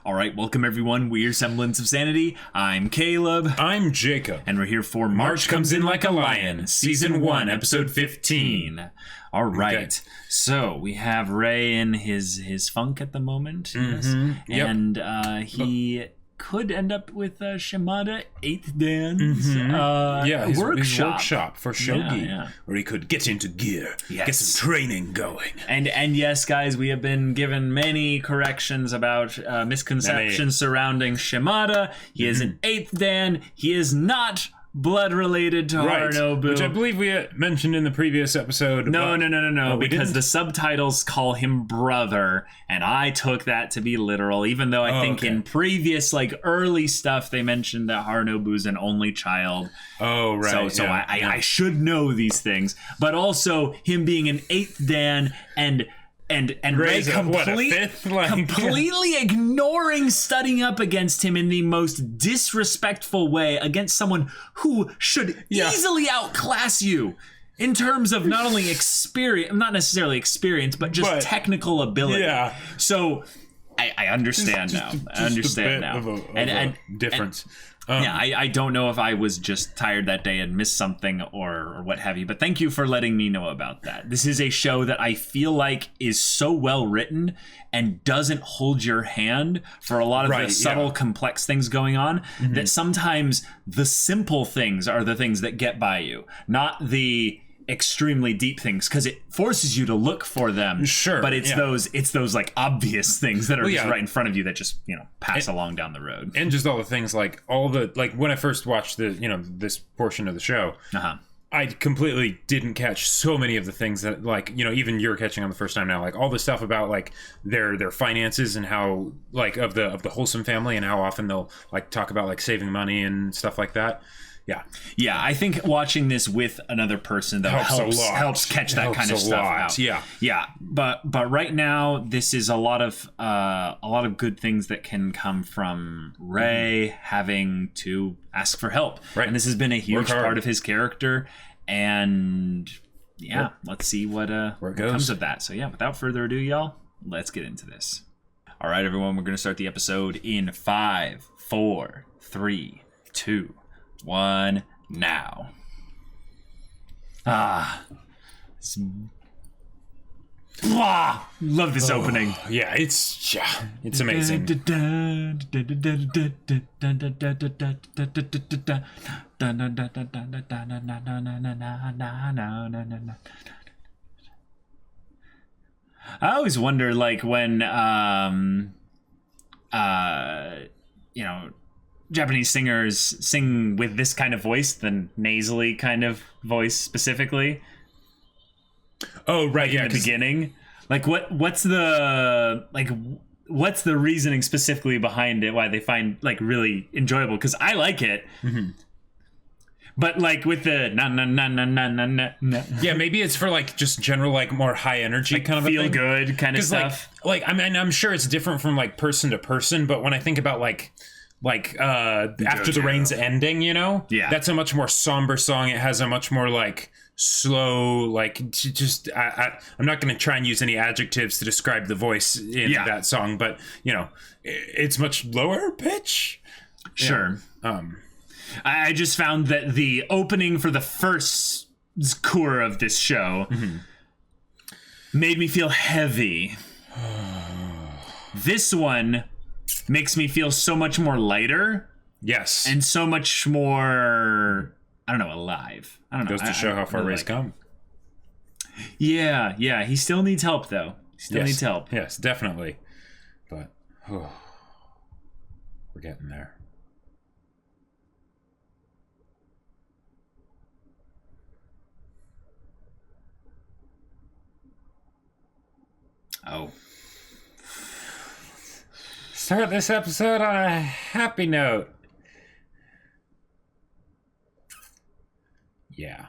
All right, welcome everyone. We're Semblance of Sanity. I'm Caleb. I'm Jacob. And we're here for March Comes In Like a Lion, Season 1, Episode 15. All right. Okay. So we have Ray in his funk at the moment. Mm-hmm. Yep. And he could end up with Shimada 8th Dan's his workshop for Shogi, where he could get into gear, get some training going. And yes, guys, we have been given many corrections about misconceptions surrounding Shimada. He is an 8th Dan. He is not blood related to Harunobu, which I believe we mentioned in the previous episode. No, because the subtitles call him brother, and I took that to be literal, even though I think in previous early stuff they mentioned that Harunobu's an only child. Oh, right. So I should know these things, but also him being an 8th Dan and Ray completely ignoring studying up against him in the most disrespectful way against someone who should easily outclass you in terms of not only experience, not necessarily experience, but just technical ability. Yeah. So I understand now. I understand now. And difference. I don't know if I was just tired that day and missed something or what have you, but thank you for letting me know about that. This is a show that I feel like is so well written and doesn't hold your hand for a lot of the subtle, complex things going on, that sometimes the simple things are the things that get by you, not the extremely deep things, because it forces you to look for them. Sure, but it's those obvious things that are just right in front of you that just pass along down the road. And just all the things when I first watched this portion of the show, I completely didn't catch so many of the things that even you're catching on the first time now, all the stuff about their finances and how of the wholesome family and how often they'll talk about saving money and stuff like that. Yeah, I think watching this with another person though helps catch that kind of stuff out. Yeah. But right now this is a lot of good things that can come from Ray having to ask for help. Right. And this has been a huge part of his character, and let's see what comes of that. So without further ado, y'all, let's get into this. All right, everyone, we're going to start the episode in 5, 4, 3, 2, 1 now. Love this opening. Yeah, it's amazing. I always wonder when Japanese singers sing with this kind of voice, the nasally kind of voice specifically. Oh, right. In the beginning. What's the reasoning specifically behind it, why they find really enjoyable? Because I like it. Mm-hmm. But with the na na na na na na na. Yeah, maybe it's for just general more high energy kind of feel a thing. Good kind of stuff. I mean, I'm sure it's different from person to person, but when I think about After the Rain's Ending, that's a much more somber song. It has a much more slow, I'm not going to try and use any adjectives to describe the voice in that song, but it's much lower pitch. Sure. I just found that the opening for the first core of this show made me feel heavy. This one makes me feel so much more lighter. Yes. And so much more, alive. I don't know. Goes to show how far Ray's come. Yeah. He still needs help, though. Needs help. Yes, definitely. But, we're getting there. Oh. Start this episode on a happy note. Yeah.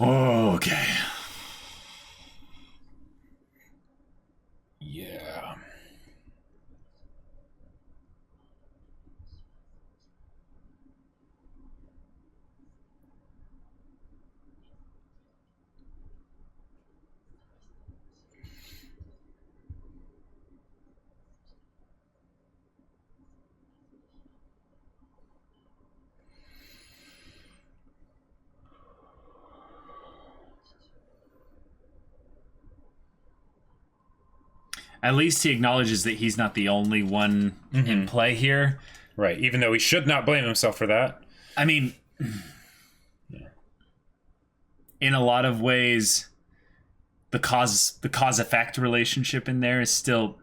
Okay. Yeah. At least he acknowledges that he's not the only one in play here. Right, even though he should not blame himself for that. I mean, in a lot of ways, the cause effect relationship in there is still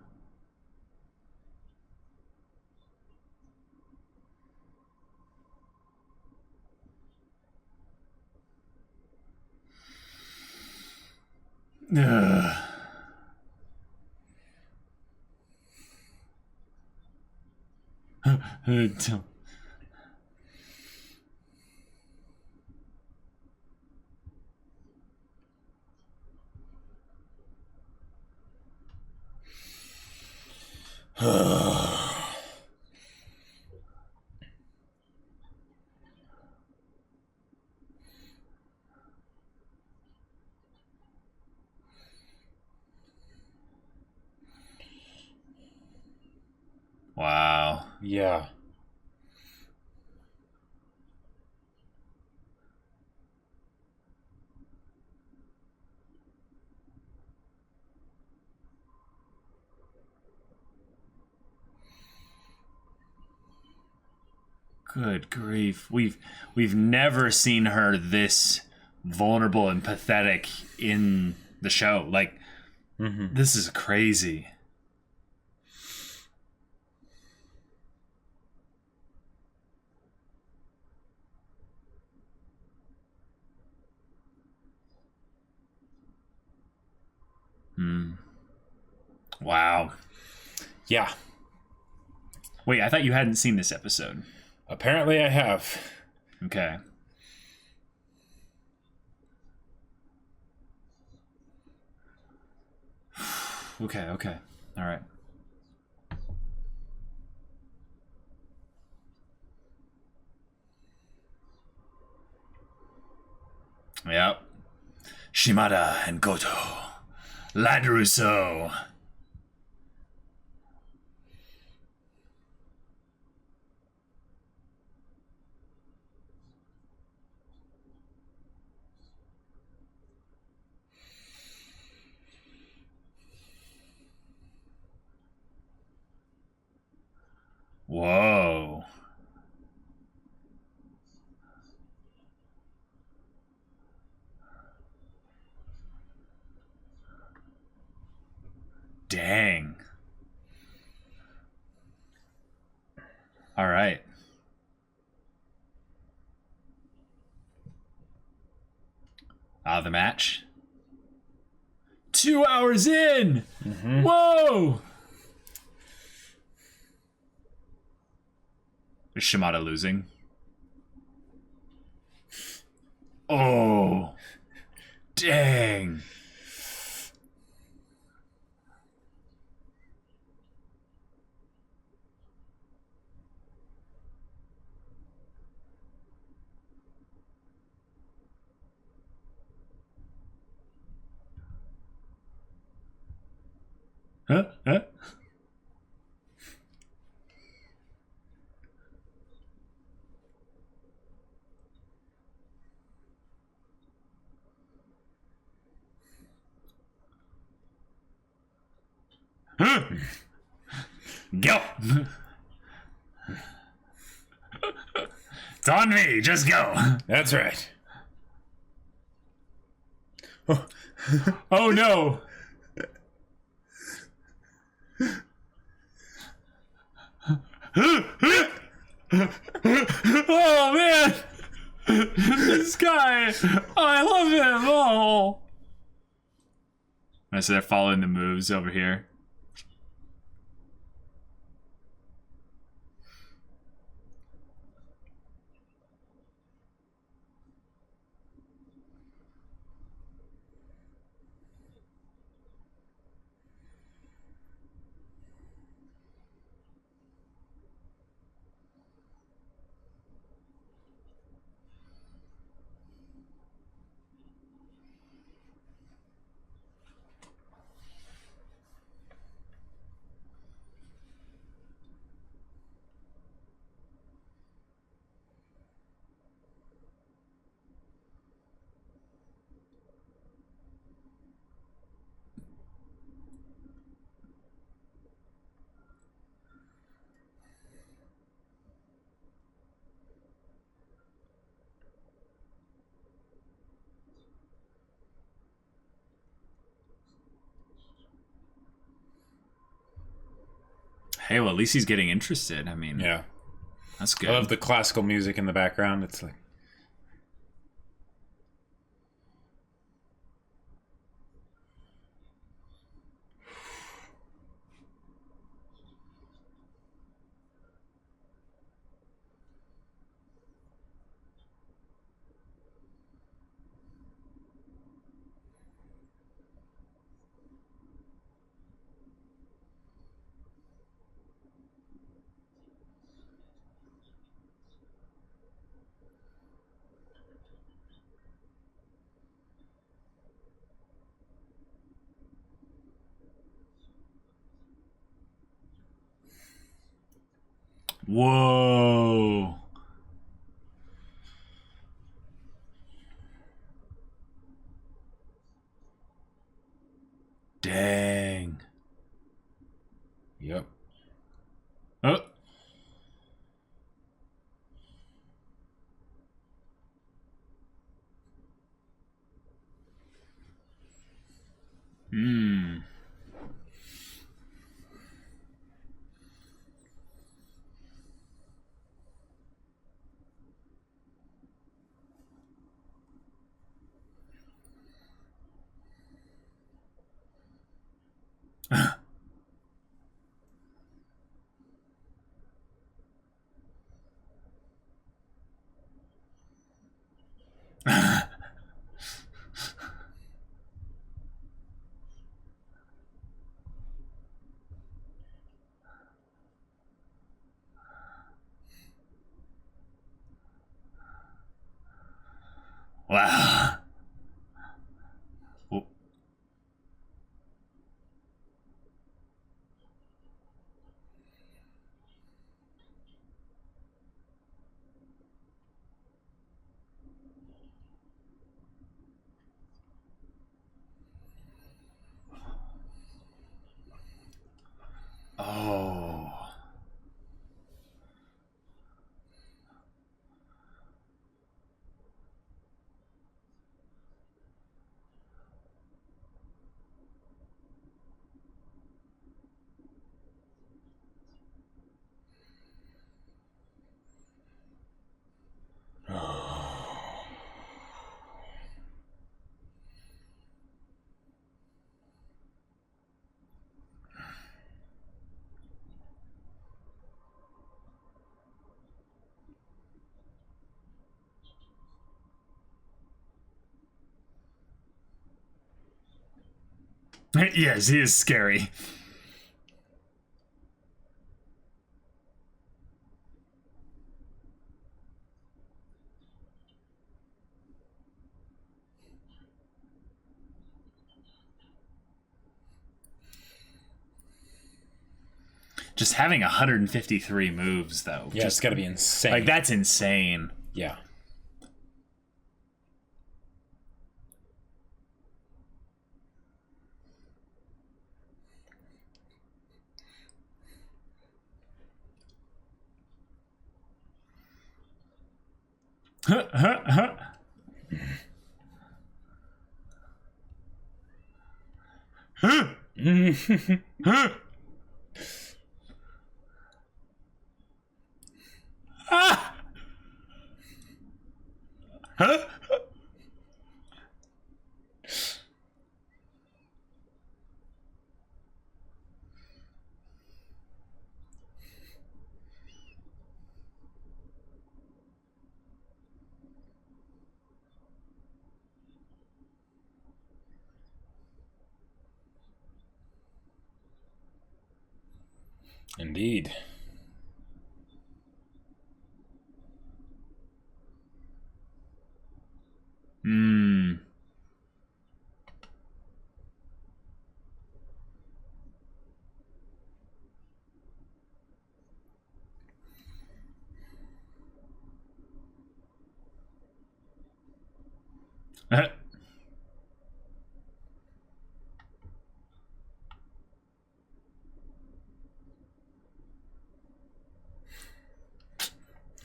Wow. Yeah. Good grief. We've never seen her this vulnerable and pathetic in the show. Like, this is crazy. Wow. Yeah. Wait, I thought you hadn't seen this episode. Apparently I have. Okay. Okay. All right. Yep. Shimada and Gotou. Lad Russo. Whoa. Dang. All right. The match. 2 hours in. Whoa. Is Shimada losing? Oh. Dang. Huh? Go. It's on me. Just go. That's right. Oh no. Oh man. This guy. Oh, I love him. Oh. So they're following the moves over here. Hey, well, at least he's getting interested. I mean, yeah, that's good. I love the classical music in the background. It's like. Whoa. Dang. Yep. Oh. Hmm. Wow. Oh. Yes, he is scary. Just having 153 moves, though. Yeah, it's got to be insane. Like, that's insane. Yeah. Indeed. Hmm.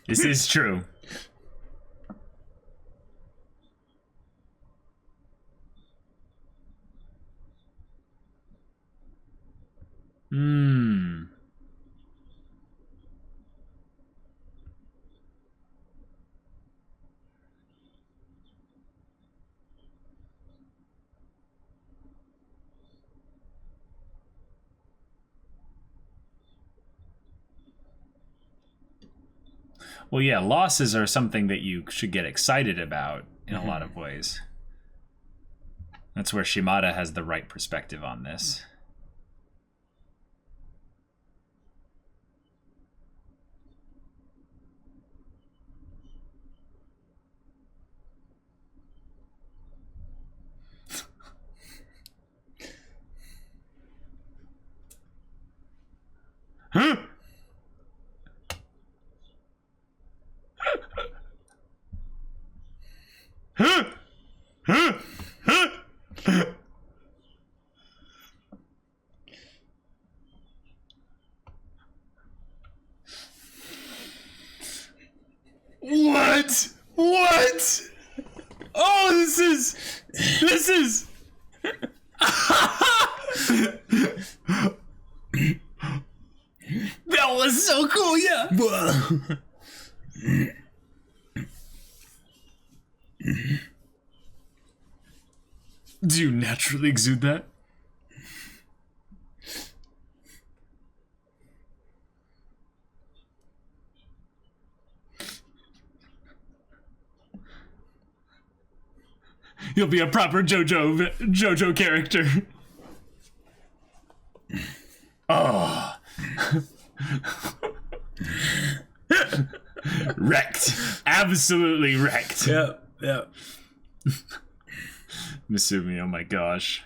This is true. Hmm. Well, yeah, losses are something that you should get excited about in a lot of ways. That's where Shimada has the right perspective on this. Huh? Huh? Huh? Huh? What? What? Oh, this is that was so cool, yeah. Do you naturally exude that? You'll be a proper JoJo character. Oh. Wrecked. Absolutely wrecked. Yep. Misumi, oh my gosh.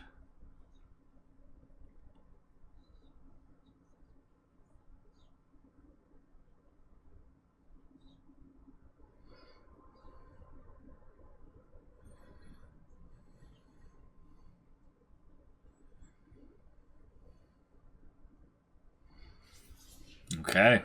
Okay.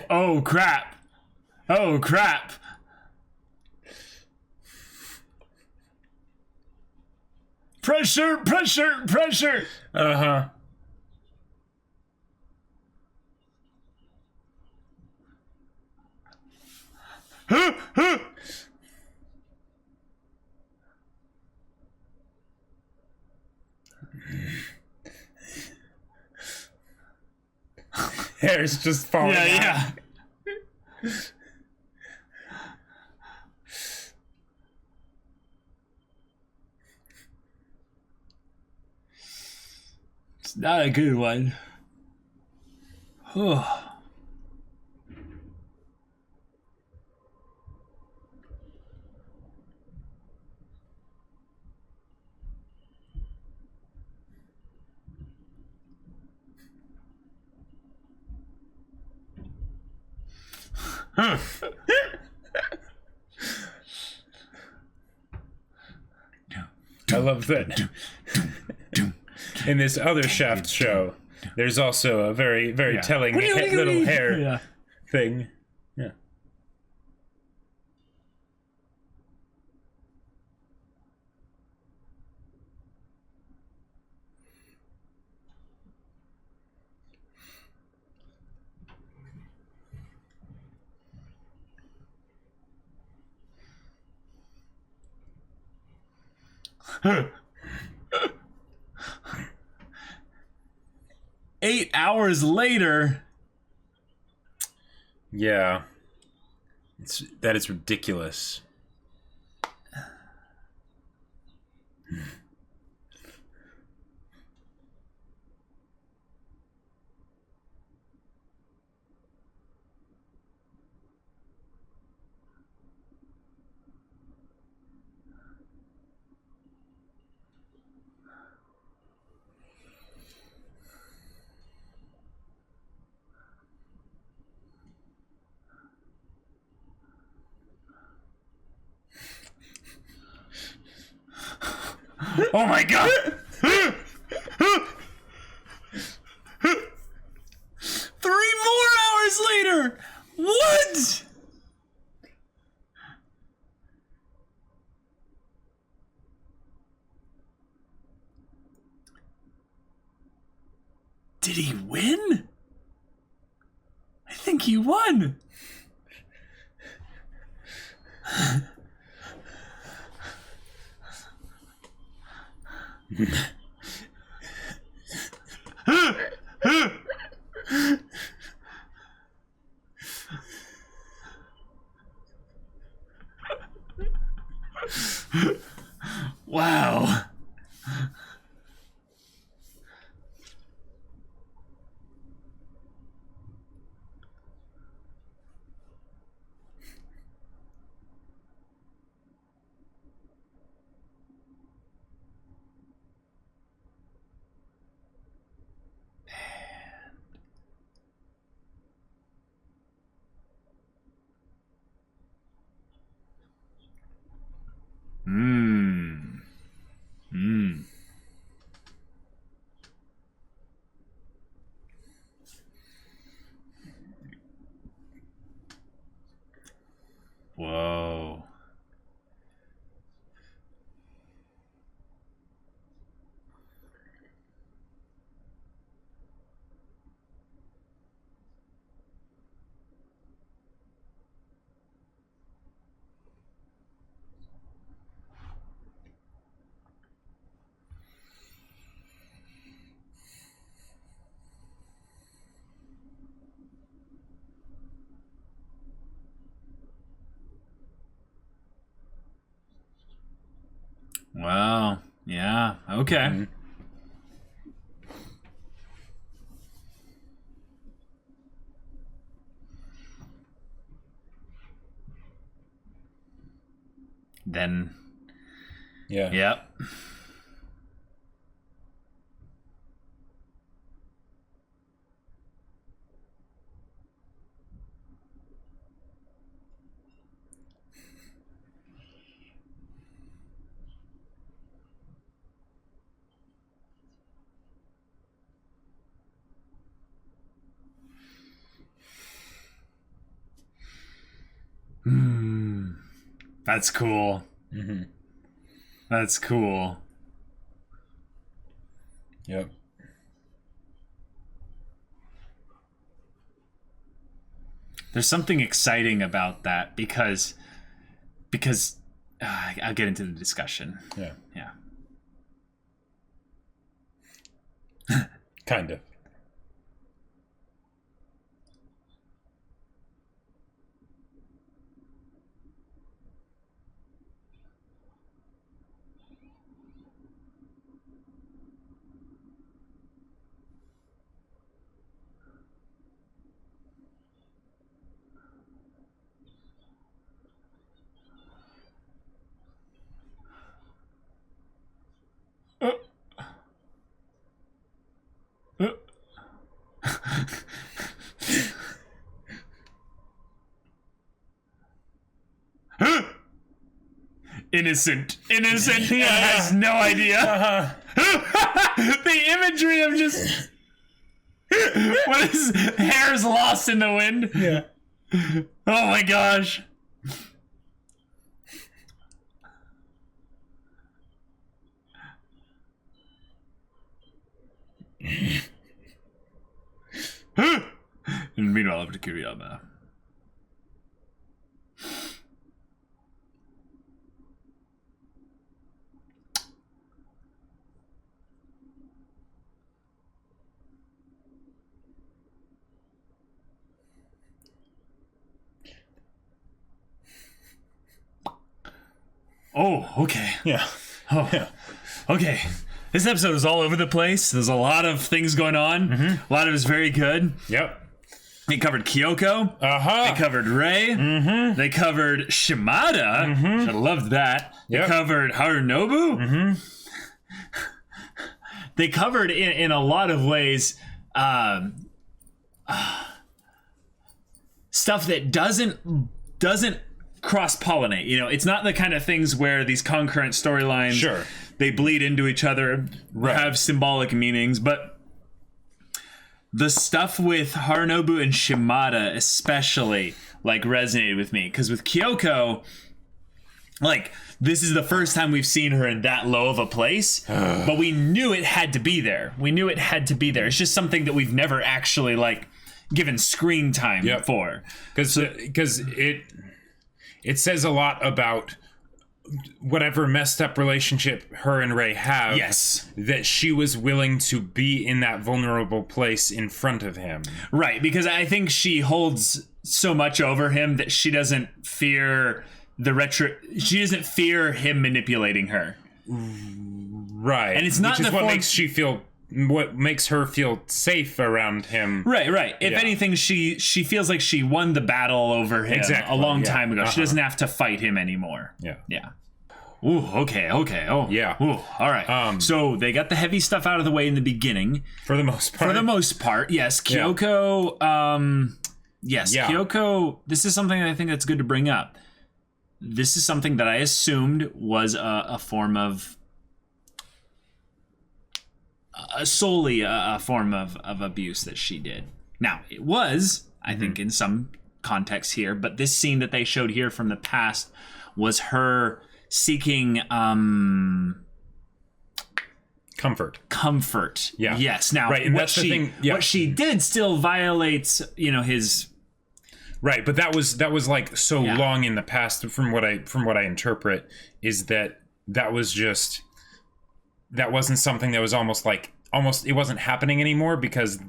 Oh crap. Oh crap. Pressure. Uh-huh. Hair's just falling out. Yeah. It's not a good one. I love that. In this other Shaft show, there's also a very, very telling little hair thing. Yeah. Eight hours later. Yeah. That is ridiculous. Oh my god! 3 more hours later! What? Did he win? I think he won. Wow. Whoa. Wow. Yeah. Okay. Mm-hmm. Then. Yeah. Yep. That's cool. Mm-hmm. That's cool. Yep. There's something exciting about that because I'll get into the discussion. Yeah. Yeah. Kind of. Innocent. Yeah. Has no idea. The imagery of just what is hair's lost in the wind. Yeah. Oh my gosh. And meanwhile, over to Kiriyama. Oh, okay. Yeah. Oh, yeah. Okay. This episode is all over the place. There's a lot of things going on. Mm-hmm. A lot of it is very good. Yep. They covered Kyouko. Uh-huh. They covered Rei. Mm-hmm. They covered Shimada. Mm-hmm. I loved that. Yep. They covered Harunobu. Mm-hmm. They covered in a lot of ways stuff that doesn't cross-pollinate. You know, it's not the kind of things where these concurrent storylines, sure, they bleed into each other, right, have symbolic meanings, but the stuff with Harunobu and Shimada especially like resonated with me, because with Kyouko Like, this is the first time we've seen her in that low of a place, but we knew it had to be there. It's just something that we've never actually, like, given screen time for. Because it says a lot about whatever messed up relationship her and Ray have. Yes. That she was willing to be in that vulnerable place in front of him. Right, because I think she holds so much over him that she doesn't fear she doesn't fear him manipulating her. Right. And it's not what makes her feel safe around him. Right. If anything, she feels like she won the battle over him a long time ago. She doesn't have to fight him anymore. Yeah. Ooh, okay. Oh, yeah. Ooh, all right. So they got the heavy stuff out of the way in the beginning. For the most part. Yes. Kyouko, Kyouko, this is something that I think that's good to bring up. This is something that I assumed was a form of... solely a form of abuse that she did. Now, it was, I think, in some context here, but this scene that they showed here from the past was her seeking comfort. Yeah. Yes. Now, right, and that's the thing. What she did still violates, his... Right, but that was like so long in the past. From what I interpret, is that wasn't something that was almost it wasn't happening anymore because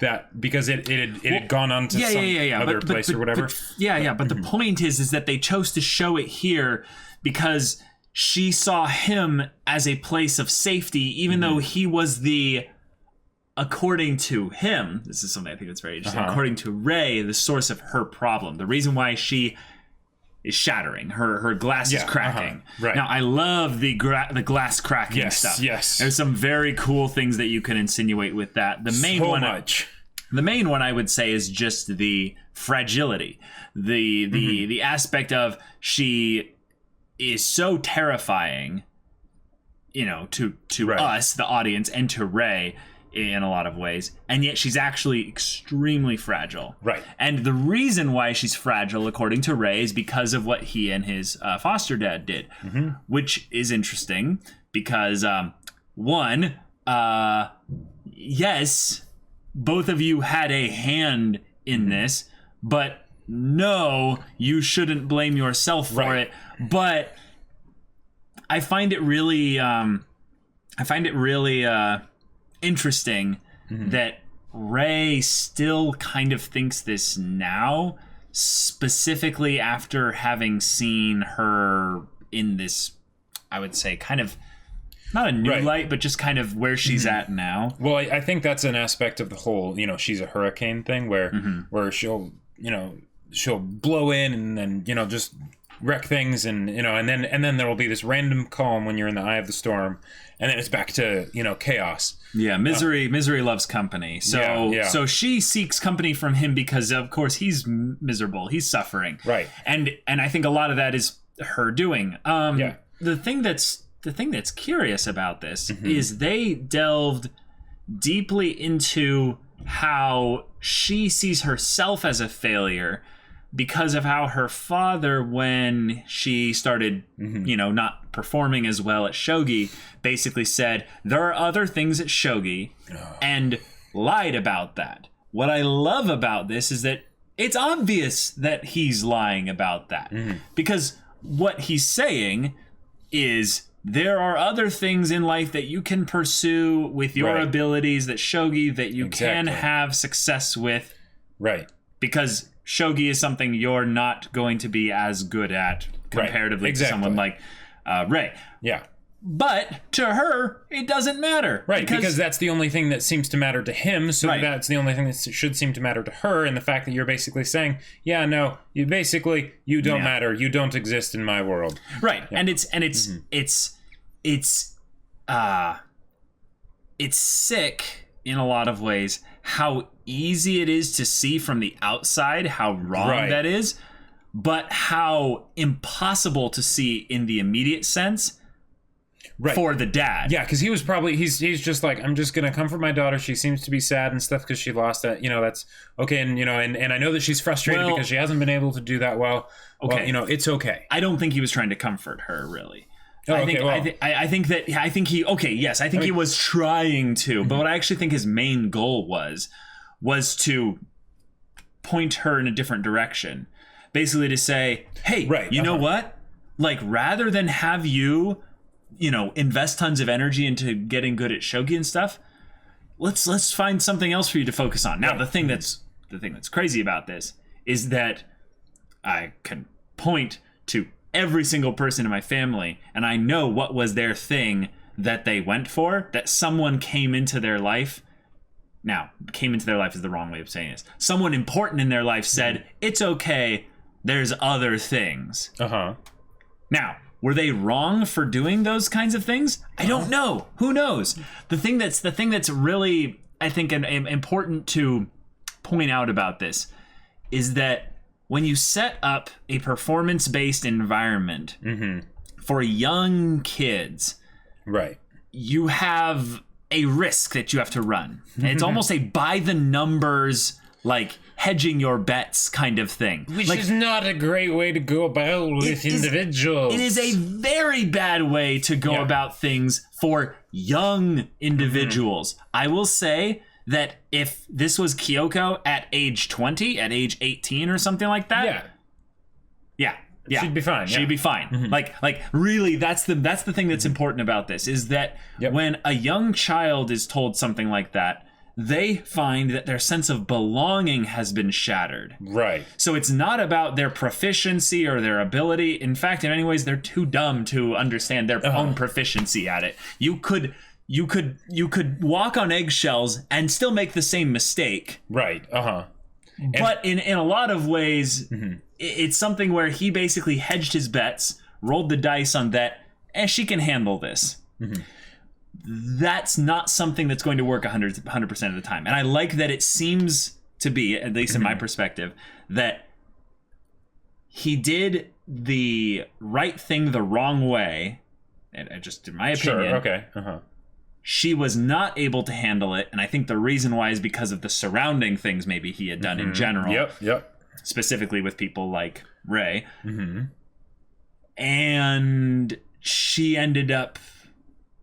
it had gone on to some other place or whatever. But the point is that they chose to show it here because she saw him as a place of safety, even though he was according to him, this is something I think that's very interesting, according to Ray, the source of her problem. The reason why she is shattering. Her glass is cracking. Right. Now, I love the glass cracking stuff. Yes. There's some very cool things that you can insinuate with that. The main one I would say is just the fragility. The aspect of she is so terrifying, to us, the audience, and to Ray in a lot of ways, and yet she's actually extremely fragile. Right. And the reason why she's fragile, according to Ray, is because of what he and his foster dad did, which is interesting because, yes, both of you had a hand in this, but no, you shouldn't blame yourself for it. But I find it really interesting that Ray still kind of thinks this now, specifically after having seen her in this, I would say, kind of not a new light, but just kind of where she's at now. Well, I think that's an aspect of the whole, she's a hurricane thing where she'll blow in and then, just wreck things and then there will be this random calm when you're in the eye of the storm, and then it's back to chaos. Misery loves company. So she seeks company from him because of course he's miserable, he's suffering, right? And I think a lot of that is her doing. The thing that's curious about this is they delved deeply into how she sees herself as a failure because of how her father, when she started, not performing as well at shogi, basically said, there are other things at shogi, and lied about that. What I love about this is that it's obvious that he's lying about that. Because what he's saying is there are other things in life that you can pursue with your abilities, that shogi, that you can have success with. Right. Because shogi is something you're not going to be as good at comparatively to someone like Ray. Yeah. But to her, it doesn't matter. Right, because that's the only thing that seems to matter to him, so that's the only thing that should seem to matter to her, and the fact that you're basically saying, you don't matter, you don't exist in my world. Right, and it's sick in a lot of ways how easy it is to see from the outside how wrong that is, but how impossible to see in the immediate sense for the dad. Yeah, because he was probably he's just like, I'm just gonna comfort my daughter. She seems to be sad and stuff because she lost that. That's okay, and and I know that she's frustrated because she hasn't been able to do that well. Okay, well, it's okay. I don't think he was trying to comfort her, really. Oh, I think he was trying to, but what I actually think his main goal was to point her in a different direction, basically to say, hey, you know what? Like, rather than have you invest tons of energy into getting good at shogi and stuff, let's find something else for you to focus on. Now, the thing that's crazy about this is that I can point to every single person in my family, and I know what was their thing that they went for, that someone came into their life. Now, came into their life is the wrong way of saying this. Someone important in their life said, it's okay, there's other things. Now, were they wrong for doing those kinds of things? I don't know. Who knows? The thing that's really, I think, important to point out about this is that when you set up a performance-based environment for young kids, you have a risk that you have to run. And it's almost a by the numbers, like hedging your bets kind of thing. Which is not a great way to go about with individuals. It is a very bad way to go about things for young individuals. I will say that if this was Kyouko at age 20, at age 18 or something like that, she'd be fine. She'd be fine. Like really, that's the thing that's important about this, is that when a young child is told something like that, they find that their sense of belonging has been shattered. Right. So it's not about their proficiency or their ability. In fact, in many ways, they're too dumb to understand their own proficiency at it. You could walk on eggshells and still make the same mistake. Right. But in a lot of ways, it's something where he basically hedged his bets, rolled the dice on that, and she can handle this. That's not something that's going to work 100% of the time. And I like that it seems to be, at least in my perspective, that he did the right thing the wrong way, and just in my opinion. She was not able to handle it, and I think the reason why is because of the surrounding things maybe he had done in general. Specifically with people like Ray. And she ended up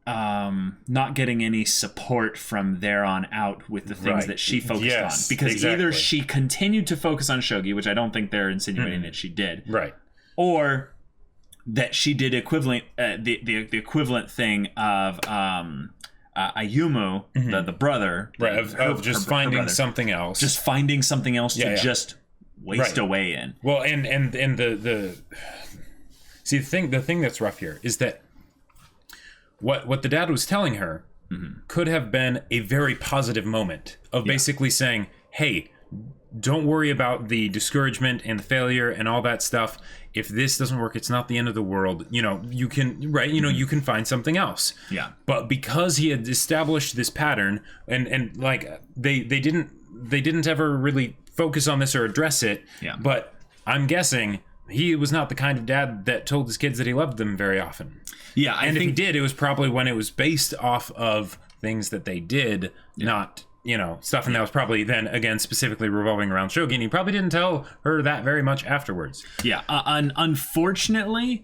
not getting any support from there on out with the things that she focused on. Because either she continued to focus on shogi, which I don't think they're insinuating that she did. Or that she did equivalent the equivalent thing of Ayumu, the brother, of just finding something else, to just waste away in. Well, and the see, the thing that's rough here is that what the dad was telling her could have been a very positive moment of basically saying, hey, don't worry about the discouragement and the failure and all that stuff. If this doesn't work, it's not the end of the world. You can, you can find something else. But because he had established this pattern and like they didn't ever really focus on this or address it. But I'm guessing he was not the kind of dad that told his kids that he loved them very often. And if he did, it was probably when it was based off of things that they did, not stuff, and that was probably then again specifically revolving around shogi, and he probably didn't tell her that very much afterwards. Unfortunately,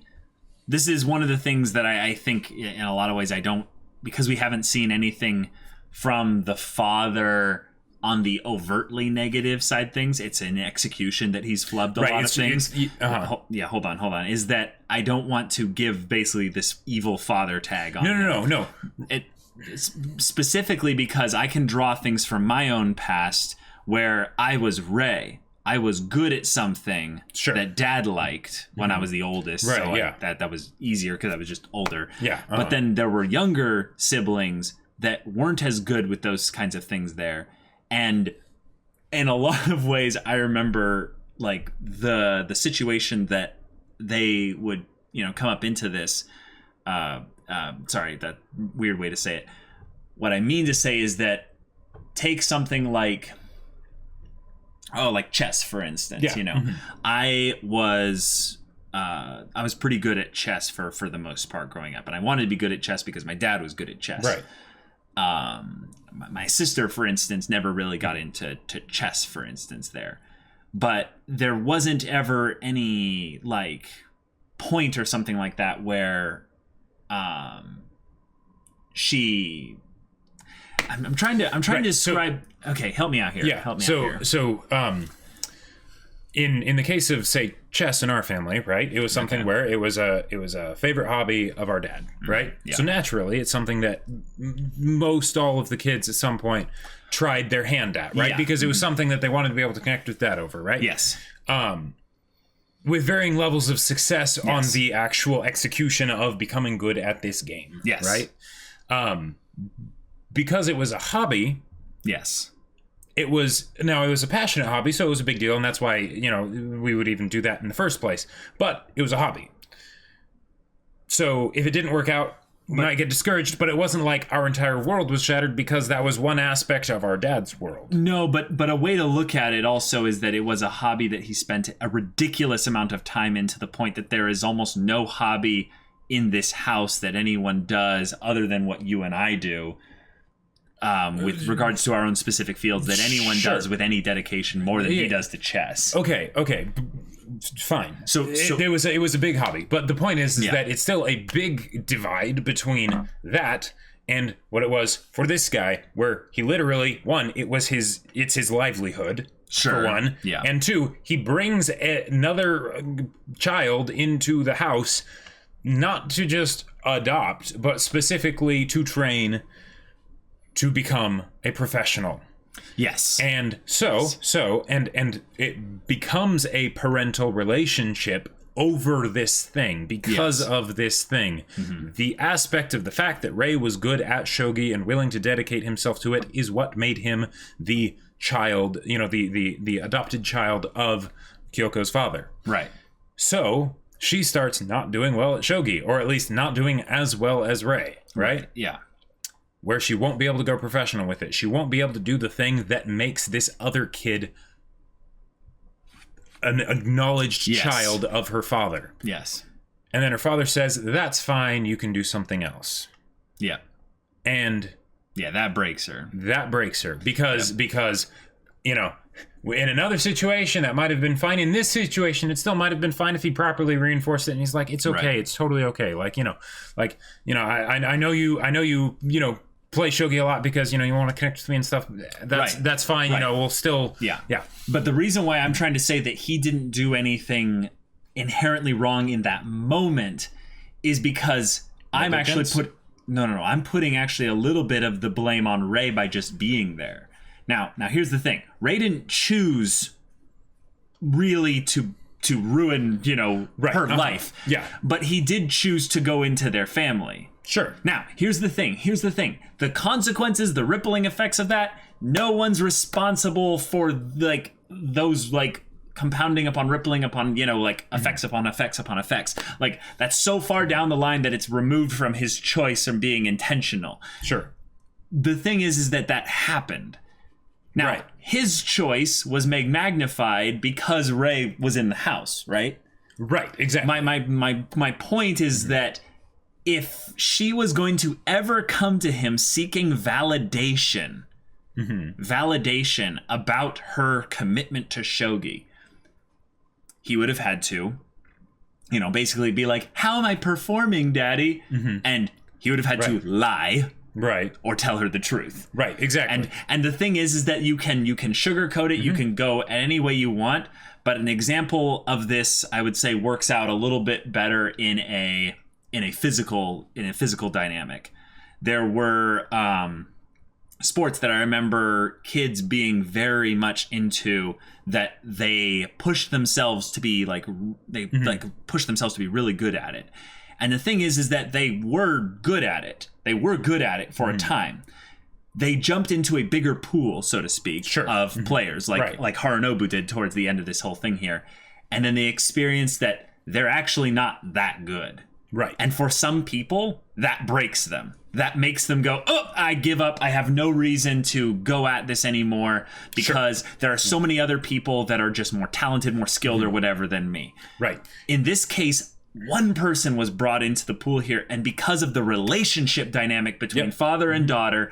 this is one of the things that I think in a lot of ways I don't, because we haven't seen anything from the father on the overtly negative side things. It's an execution that he's flubbed a lot of things. Hold on. Is that I don't want to give basically this evil father tag on No. Specifically because I can draw things from my own past where I was Ray. I was good at something that dad liked when I was the oldest. That was easier because I was just older. But then there were younger siblings that weren't as good with those kinds of things there. And in a lot of ways, I remember like the situation that they would, come up into this. Sorry, that weird way to say it. What I mean to say is that take something like chess, for instance. I was I was pretty good at chess for the most part growing up, and I wanted to be good at chess because my dad was good at chess. Right. My sister, for instance, never really got into chess, for instance, there. But there wasn't ever any, like, point or something like that where she... I'm trying to describe... Okay, help me out here. Yeah, help me out here. In the case of, say, chess in our family, right? It was something where it was a favorite hobby of our dad, right? Yeah. So naturally, it's something that most all of the kids at some point tried their hand at, right? Yeah. Because it was something that they wanted to be able to connect with dad over, right? Yes. With varying levels of success on the actual execution of becoming good at this game. Yes. Right? Because it was a hobby. Yes. It was a passionate hobby, so it was a big deal, and that's why, we would even do that in the first place. But it was a hobby. So if it didn't work out, we might get discouraged, but it wasn't like our entire world was shattered because that was one aspect of our dad's world. No, but a way to look at it also is that it was a hobby that he spent a ridiculous amount of time in, to the point that there is almost no hobby in this house that anyone does other than what you and I do. With regards to our own specific fields, that anyone does with any dedication more than he does to chess. Okay, fine. So it was a big hobby, but the point is that it's still a big divide between that and what it was for this guy, where he literally, one, it's his livelihood. For one, and two, he brings another child into the house, not to just adopt, but specifically to train to become a professional. Yes. And so it becomes a parental relationship over this thing because of this thing. Mm-hmm. The aspect of the fact that Rei was good at shogi and willing to dedicate himself to it is what made him the child, the adopted child of Kyoko's father. Right. So she starts not doing well at shogi, or at least not doing as well as Rei, right? Yeah. Where she won't be able to go professional with it. She won't be able to do the thing that makes this other kid an acknowledged child of her father. Yes. And then her father says, that's fine, you can do something else. Yeah. And... yeah, that breaks her. Because, in another situation, that might have been fine. In this situation, it still might have been fine if he properly reinforced it. And he's like, it's okay. Right. It's totally okay. I know you, play shogi a lot because, you want to connect with me and stuff. That's fine. Right. We'll still. Yeah. But the reason why I'm trying to say that he didn't do anything inherently wrong in that moment is because I'm actually I'm putting actually a little bit of the blame on Rei by just being there. Now here's the thing. Rei didn't choose really to ruin, her life. Yeah. But he did choose to go into their family. Sure. Now, here's the thing. The consequences, the rippling effects of that, no one's responsible for, those, compounding upon, rippling upon, effects upon effects upon effects. That's so far down the line that it's removed from his choice from being intentional. Sure. The thing is that happened. Now, his choice was magnified because Rei was in the house, right? Right, exactly. My point is that if she was going to ever come to him seeking validation about her commitment to shogi, he would have had to, basically be like, how am I performing, Daddy? Mm-hmm. And he would have had to lie. Right. Or tell her the truth. Right, exactly. And the thing is that you can sugarcoat it, you can go any way you want, but an example of this, I would say, works out a little bit better in a physical dynamic. There were sports that I remember kids being very much into, that they pushed themselves to be pushed themselves to be really good at it. And the thing is that they were good at it. They were good at it for a time. They jumped into a bigger pool, so to speak, of players, like Harunobu did towards the end of this whole thing here. And then they experienced that they're actually not that good. Right. And for some people, that breaks them. That makes them go, oh, I give up. I have no reason to go at this anymore because there are so many other people that are just more talented, more skilled or whatever than me. Right. In this case, one person was brought into the pool here, and because of the relationship dynamic between father and daughter,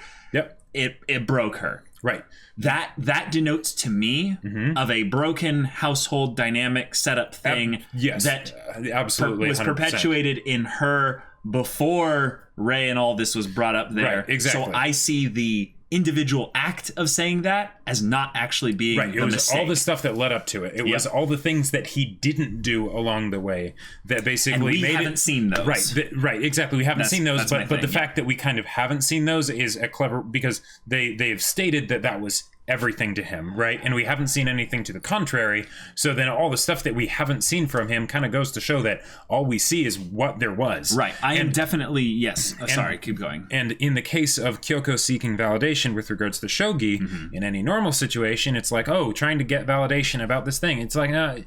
it broke her. Right. That denotes to me of a broken household dynamic setup thing that absolutely was 100%. perpetuated in her before Ray and all this was brought up there. Right, exactly. So I see the individual act of saying that as not actually being right. It the was mistake. all the stuff that led up to it. It was all the things that he didn't do along the way that basically and we made haven't seen those. Right, exactly. We haven't seen those, but the fact that we kind of haven't seen those is a clever, because they've stated that was everything to him, right? And we haven't seen anything to the contrary. So then all the stuff that we haven't seen from him kind of goes to show that all we see is what there was. Right. I am definitely, yes. Sorry, keep going. And in the case of Kyouko seeking validation with regards to shogi, in any normal situation, it's like, oh, trying to get validation about this thing. It's like,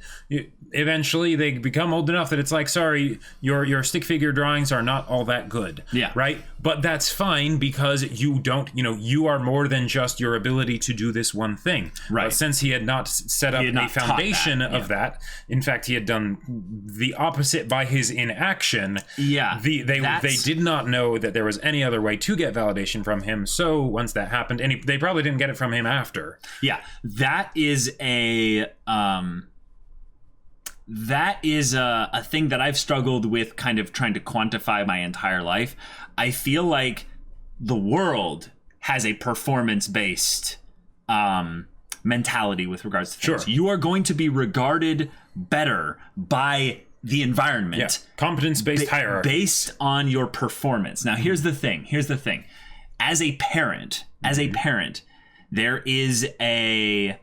eventually they become old enough that it's like, sorry, your stick figure drawings are not all that good. Yeah. Right? But that's fine because you don't, you are more than just your ability to do this one thing. Right. But since he had not set up a foundation of that, in fact, he had done the opposite by his inaction. Yeah. They did not know that there was any other way to get validation from him. So once that happened, and they probably didn't get it from him after. Yeah. That is a thing that I've struggled with kind of trying to quantify my entire life. I feel like the world has a performance-based mentality with regards to things. Sure. You are going to be regarded better by the environment. Yeah. Competence-based hierarchy. Based on your performance. Now, here's the thing. As a parent, there is a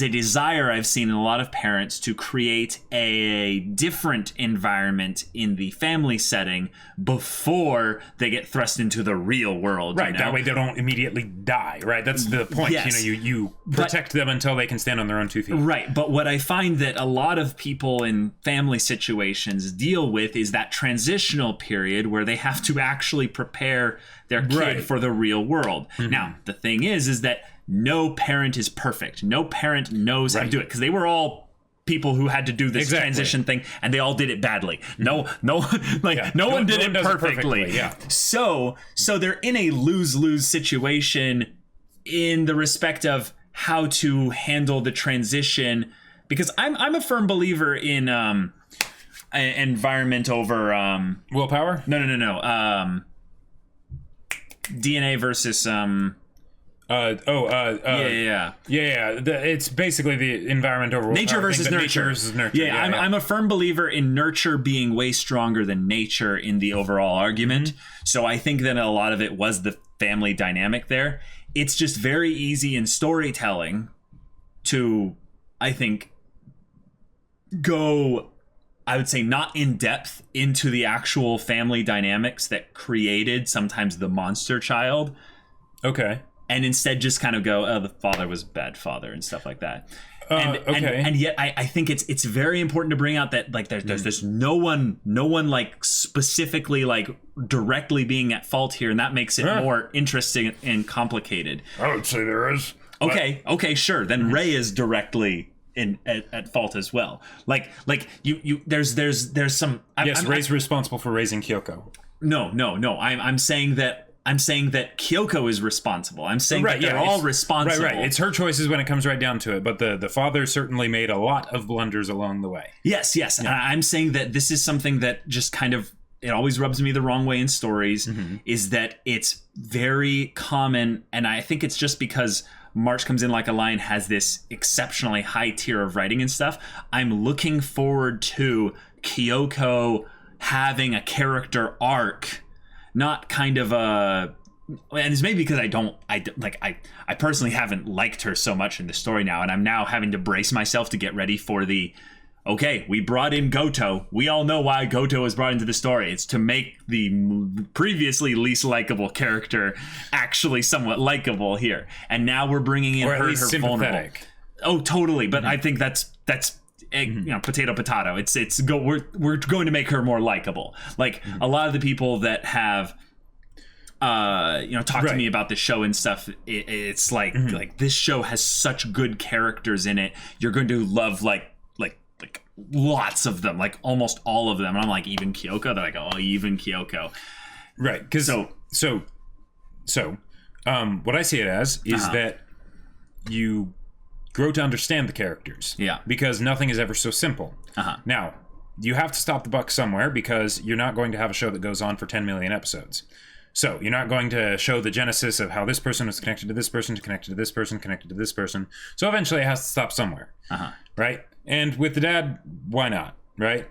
desire I've seen in a lot of parents to create a different environment in the family setting before they get thrust into the real world. Right. That way they don't immediately die. Right. That's the point. Yes. You protect them until they can stand on their own 2 feet. Right. But what I find that a lot of people in family situations deal with is that transitional period where they have to actually prepare their kid for the real world. Now, the thing is that no parent is perfect. No parent knows how to do it because they were all people who had to do this transition thing, and they all did it badly. No one did it perfectly. Yeah. So they're in a lose-lose situation in the respect of how to handle the transition. Because I'm a firm believer in environment over willpower. No. DNA versus It's basically the environment over nature versus nurture. I'm a firm believer in nurture being way stronger than nature in the overall argument. So I think that a lot of it was the family dynamic there. It's just very easy in storytelling to, I think, go, I would say, not in depth into the actual family dynamics that created sometimes the monster child. Okay. And instead just kind of go, oh, the father was a bad father and stuff like that. Okay. And yet I think it's very important to bring out that like there's this no one like specifically like directly being at fault here, and that makes it more interesting and complicated. I would say there is. Okay, sure. Then Ray is directly at fault as well. Like you there's some Ray's responsible for raising Kyouko. No. I'm saying that Kyouko is responsible. I'm saying that they're all responsible. Right. It's her choices when it comes right down to it. But the father certainly made a lot of blunders along the way. Yes. Yeah. And I'm saying that this is something that just kind of, it always rubs me the wrong way in stories, is that it's very common. And I think it's just because March Comes In Like a Lion has this exceptionally high tier of writing and stuff. I'm looking forward to Kyouko having a character arc. Not kind of and it's maybe because I personally haven't liked her so much in the story now, and I'm now having to brace myself to get ready for we brought in Gotou. We all know why Gotou was brought into the story. It's to make the previously least likable character actually somewhat likable here. And now we're bringing in or at least her sympathetic. Vulnerable. Oh, totally. But I think that's potato potato. We're going to make her more likable. Like a lot of the people that have talked to me about this show and stuff, it's like this show has such good characters in it. You're going to love like lots of them, like almost all of them. And I'm like, even Kyouko? They're like, oh, even Kyouko. Right. Because so what I see it as is that you grow to understand the characters. Yeah. Because nothing is ever so simple. Now, you have to stop the buck somewhere, because you're not going to have a show that goes on for 10 million episodes. So you're not going to show the genesis of how this person was connected to this person, connected to this person, connected to this person. So eventually it has to stop somewhere. Right? And with the dad, why not? Right?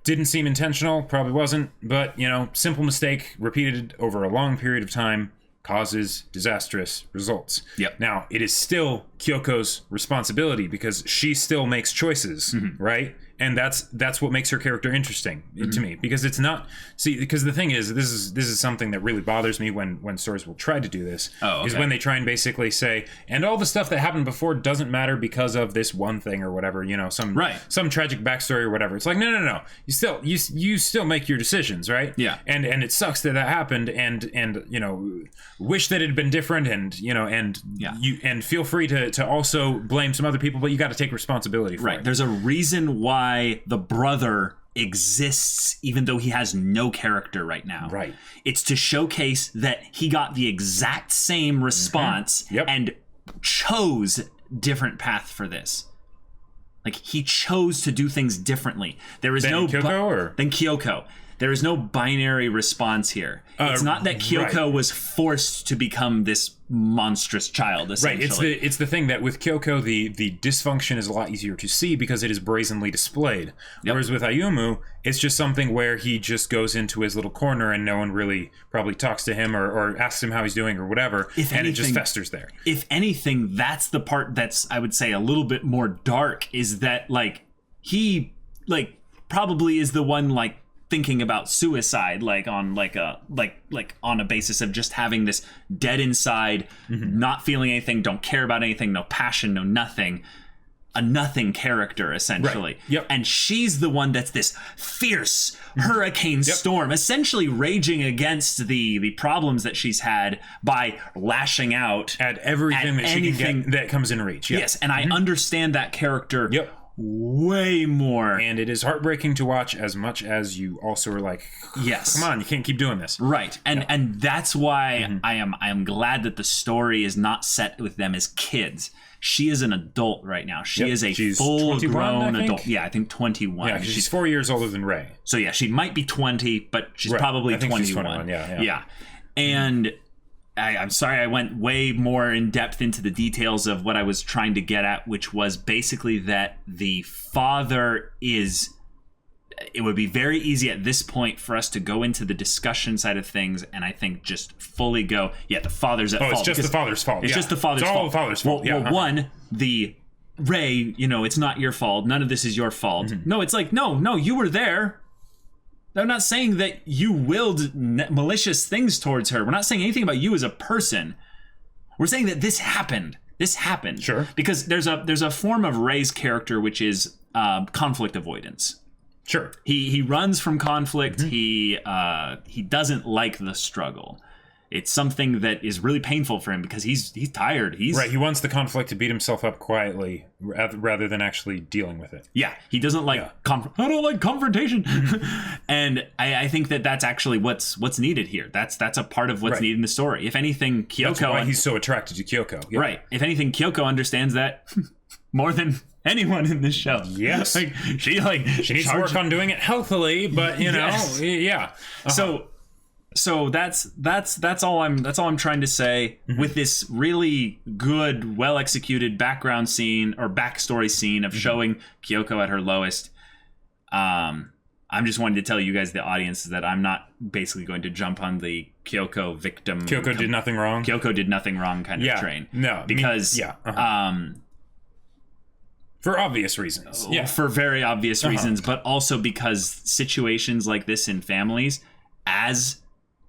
Didn't seem intentional, probably wasn't, but, simple mistake repeated over a long period of time causes disastrous results. Yep. Now, it is still Kyoko's responsibility, because she still makes choices, right? And that's what makes her character interesting to me, because it's not because the thing is, this is something that really bothers me when stories will try to do this, is when they try and basically say, and all the stuff that happened before doesn't matter because of this one thing or whatever, some tragic backstory or whatever. It's like, no, you still make your decisions, right? Yeah. And it sucks that happened, and wish that it had been different, and and feel free to also blame some other people, but you got to take responsibility for it. There's a reason why the brother exists, even though he has no character right now. Right. It's to showcase that he got the exact same response and chose different path for this. Like, he chose to do things differently. There is no than Kyouko. There is no binary response here. It's not that Kyouko was forced to become this monstrous child, essentially. Right, it's the thing that with Kyouko, the dysfunction is a lot easier to see because it is brazenly displayed. Whereas with Ayumu, it's just something where he just goes into his little corner and no one really probably talks to him or asks him how he's doing or whatever, and it just festers there. If anything, that's the part that's, I would say, a little bit more dark, is that, he, probably is the one, thinking about suicide, on a basis of just having this dead inside, not feeling anything, don't care about anything, no passion, no nothing, a nothing character, essentially. Right. Yep. And she's the one that's this fierce hurricane storm, essentially raging against the problems that she's had by lashing out at everything that she can get that comes in reach. Yes, and I understand that character way more, and it is heartbreaking to watch, as much as you also are like, come on, you can't keep doing this, right? And that's why I am glad that the story is not set with them as kids. She is an adult right now. She's full grown adult. Yeah, I think 21. Yeah, she's 4 years older than Ray. So yeah, she might be 20, but she's probably 21. She's 21. Yeah. And I'm sorry I went way more in depth into the details of what I was trying to get at, which was basically that the father is... It would be very easy at this point for us to go into the discussion side of things, and I think just fully go, the father's at fault. It's just the father's fault. It's just the father's fault. It's all the father's fault. Well, one, the Ray, it's not your fault. None of this is your fault. No, it's like, no, you were there. I'm not saying that you willed malicious things towards her. We're not saying anything about you as a person. We're saying that this happened. This happened. Sure. Because there's a form of Ray's character which is conflict avoidance. Sure. He runs from conflict. He doesn't like the struggle. It's something that is really painful for him because he's tired. Right. He wants the conflict to beat himself up quietly rather than actually dealing with it. Yeah. He doesn't like I don't like confrontation. And I think that that's actually what's needed here. That's a part of what's needed in the story. If anything, Kyouko... That's why he's so attracted to Kyouko. Yeah. Right. If anything, Kyouko understands that more than anyone in this show. Yes. She needs to work on doing it healthily, but So that's all I'm trying to say with this really good, well executed background scene or backstory scene of showing Kyouko at her lowest. I'm just wanting to tell you guys, the audience, that I'm not basically going to jump on the Kyouko victim. Kyouko did nothing wrong. Kyouko did nothing wrong kind of train. No, because for obvious reasons. Yeah, for very obvious reasons, but also because situations like this in families, as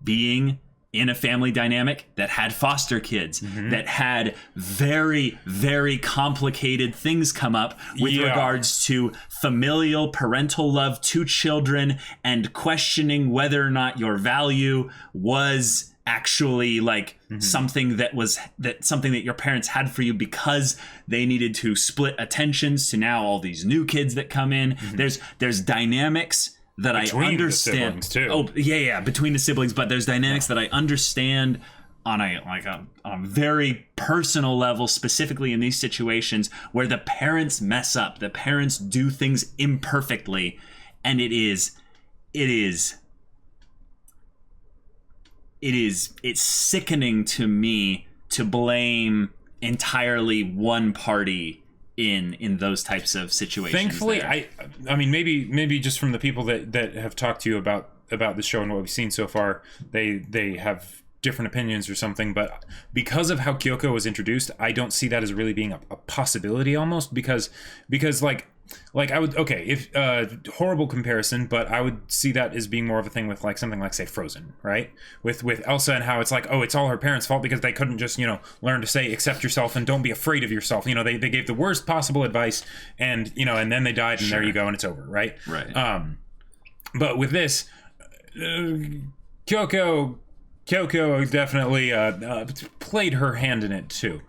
being in a family dynamic that had foster kids, that had very, very complicated things come up with regards to familial parental love to children and questioning whether or not your value was actually like something that your parents had for you because they needed to split attentions to now all these new kids that come in. There's dynamics that between I understand too. Between the siblings, but there's dynamics that I understand on a very personal level, specifically in these situations where the parents mess up, the parents do things imperfectly, and it's sickening to me to blame entirely one party in those types of situations. Thankfully, I mean maybe just from the people that have talked to you about the show and what we've seen so far, they have different opinions or something, but because of how Kyouko was introduced, I don't see that as really being a possibility almost because like I would, if horrible comparison, but I would see that as being more of a thing with like something like, say, Frozen, right? With Elsa and how it's like, oh, it's all her parents' fault because they couldn't just, learn to say accept yourself and don't be afraid of yourself. They gave the worst possible advice and then they died and there you go and it's over, right? Right. But with this, Kyouko definitely played her hand in it too.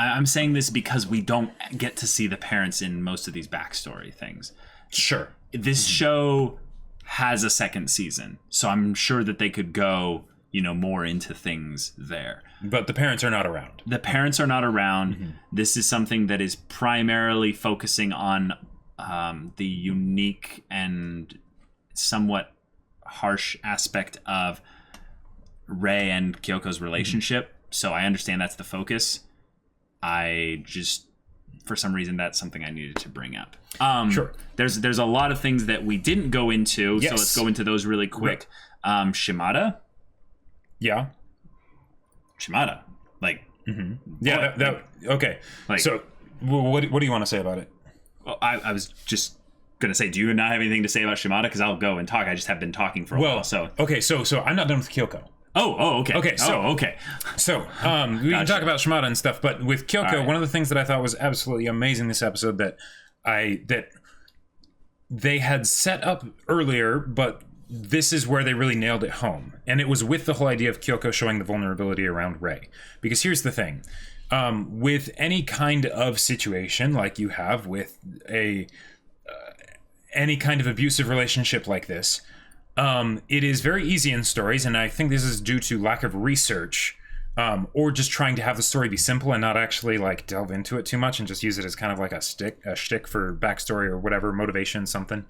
I'm saying this because we don't get to see the parents in most of these backstory things. Sure. This show has a second season, so I'm sure that they could go, more into things there. But the parents are not around. The parents are not around. This is something that is primarily focusing on the unique and somewhat harsh aspect of Rei and Kyoko's relationship. So I understand that's the focus. I just, for some reason, that's something I needed to bring up. Sure. There's a lot of things that we didn't go into, so let's go into those really quick. Right. Shimada. Yeah. Shimada. Like. Yeah. Okay. Like, so, what do you want to say about it? Well, I was just gonna say, do you not have anything to say about Shimada? Because I'll go and talk. I just have been talking for a while. So. Okay. So I'm not done with Kyouko. Okay. Okay, so we can talk about Shimada and stuff, but with Kyouko, one of the things that I thought was absolutely amazing this episode that they had set up earlier, but this is where they really nailed it home. And it was with the whole idea of Kyouko showing the vulnerability around Rei. Because here's the thing. With any kind of situation like you have with any kind of abusive relationship like this, it is very easy in stories, and I think this is due to lack of research, or just trying to have the story be simple and not actually like delve into it too much and just use it as kind of like a shtick for backstory or whatever, motivation, something,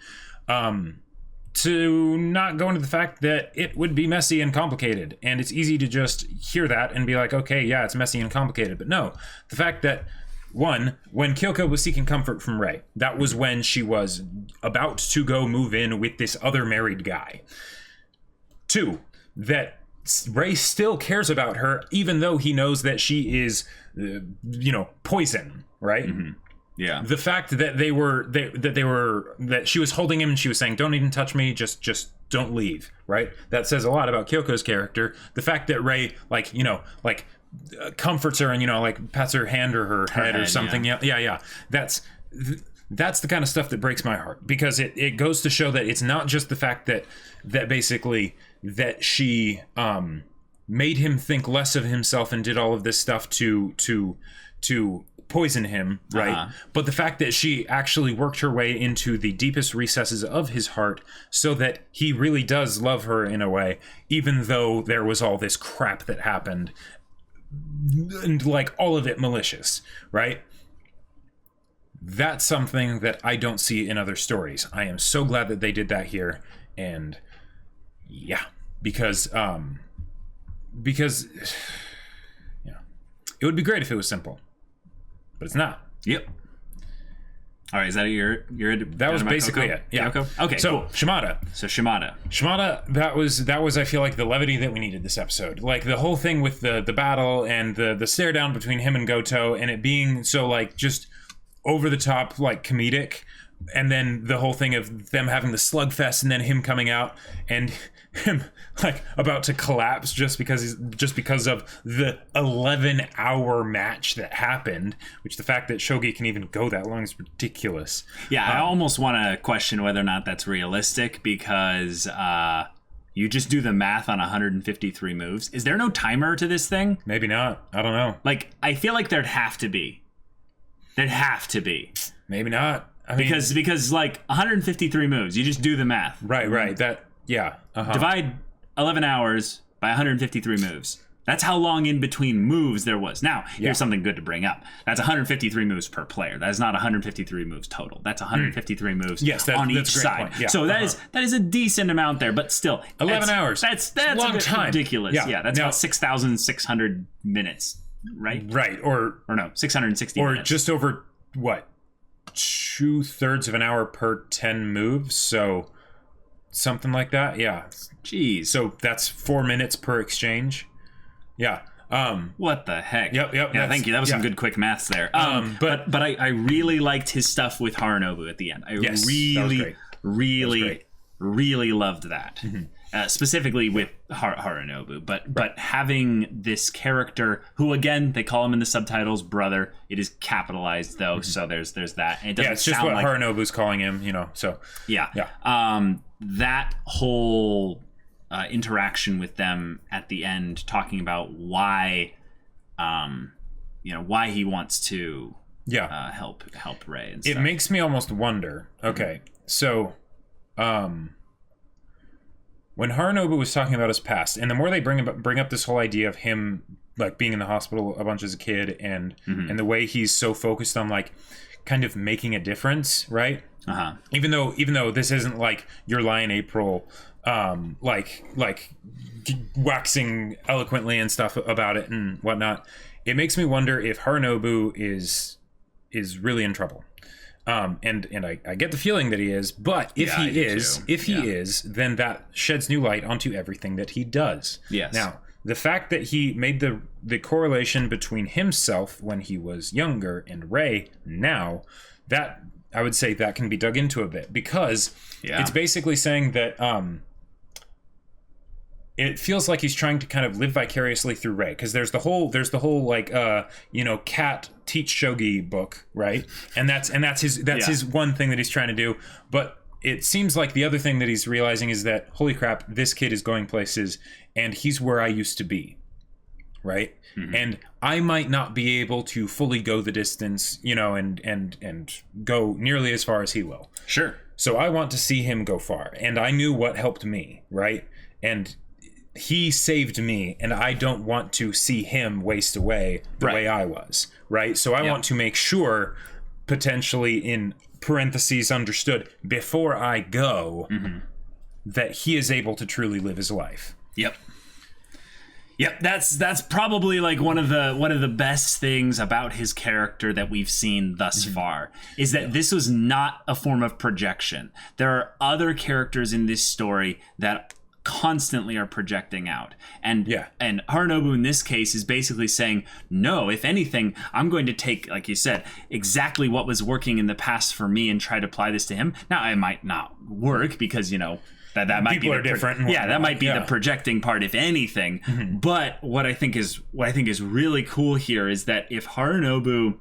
to not go into the fact that it would be messy and complicated. And it's easy to just hear that and be like, okay, yeah, it's messy and complicated. But no, the fact that one, when Kyouko was seeking comfort from Rei, that was when she was about to go move in with this other married guy. Two, that Rei still cares about her, even though he knows that she is, poison, right? Mm-hmm. Yeah. The fact that that she was holding him and she was saying, "Don't even touch me, just don't leave," right? That says a lot about Kyoko's character. The fact that Rei, comforts her and pats her hand or her head or something. Yeah. That's the kind of stuff that breaks my heart, because it goes to show that it's not just the fact that basically that she made him think less of himself and did all of this stuff to poison him, right? But the fact that she actually worked her way into the deepest recesses of his heart so that he really does love her in a way, even though there was all this crap that happened, and all of it malicious, right? That's something that I don't see in other stories. I am so glad that they did that here, and yeah, because it would be great if it was simple, but it's not. Yep. All right, is that your that was basically Kyouko? It. Yeah. Kyouko? Okay. So cool. Shimada. That was I feel like the levity that we needed this episode. Like the whole thing with the battle and the stare down between him and Gotou, and it being so just over the top comedic. and then the whole thing of them having the slugfest, and then him coming out and him like about to collapse just because of the 11-hour match that happened, which the fact that Shogi can even go that long is ridiculous. Yeah, I almost want to question whether or not that's realistic, because you just do the math on 153 moves. Is there no timer to this thing? Maybe not. I don't know. Like, I feel like there'd have to be. Maybe not. I mean, because like 153 moves, you just do the math. Right. That, yeah. Divide 11 hours by 153 moves. That's how long in between moves there was. Now, here's something good to bring up. That's 153 moves per player. That is not 153 moves total. That's 153 moves on each side. Yeah. So that is a decent amount there, but still 11 hours. That's long a bit time. Ridiculous. Yeah, that's about 6,600 minutes, right? Right. Or no, 660 or minutes. Just over what? 2/3 of an hour per 10 moves, so something like that. Yeah. Jeez. So that's 4 minutes per exchange. Yeah. What the heck? Yep. Yeah, thank you. That was some good quick maths there. But I really liked his stuff with Harunobu at the end. I really loved that. Specifically with Harunobu, but having this character who, again, they call him in the subtitles brother. It is capitalized though, so there's that. And it doesn't it's just what Harunobu's calling him, So that whole interaction with them at the end, talking about why, why he wants to help Rei and stuff. It makes me almost wonder. Okay, so. When Harunobu was talking about his past, and the more they bring up this whole idea of him like being in the hospital a bunch as a kid, and the way he's so focused on like kind of making a difference, right? Even though this isn't like Your Lie in April, like waxing eloquently and stuff about it and whatnot, it makes me wonder if Harunobu is really in trouble. And I get the feeling that he is, but if he is, then that sheds new light onto everything that he does. Yes. Now, the fact that he made the correlation between himself when he was younger and Rei now, that I would say that can be dug into a bit, because it's basically saying that it feels like he's trying to kind of live vicariously through Rei, because there's the whole like cat teach shogi book, right? And that's his one thing that he's trying to do. But it seems like the other thing that he's realizing is that, holy crap, this kid is going places, and he's where I used to be, right? And I might not be able to fully go the distance, and go nearly as far as he will. Sure. So I want to see him go far, and I knew what helped me, right? And he saved me, and I don't want to see him waste away the way I was, right? So I want to make sure, potentially in parentheses understood, before I go, that he is able to truly live his life. Yep. That's probably like one of the best things about his character that we've seen thus far, is that this was not a form of projection. There are other characters in this story that constantly are projecting out, and Harunobu in this case is basically saying, no, if anything, I'm going to take, like you said, exactly what was working in the past for me and try to apply this to him. Now, it might not work, because that might people be are different. That might be the projecting part, if anything. But what I think is really cool here is that if Harunobu,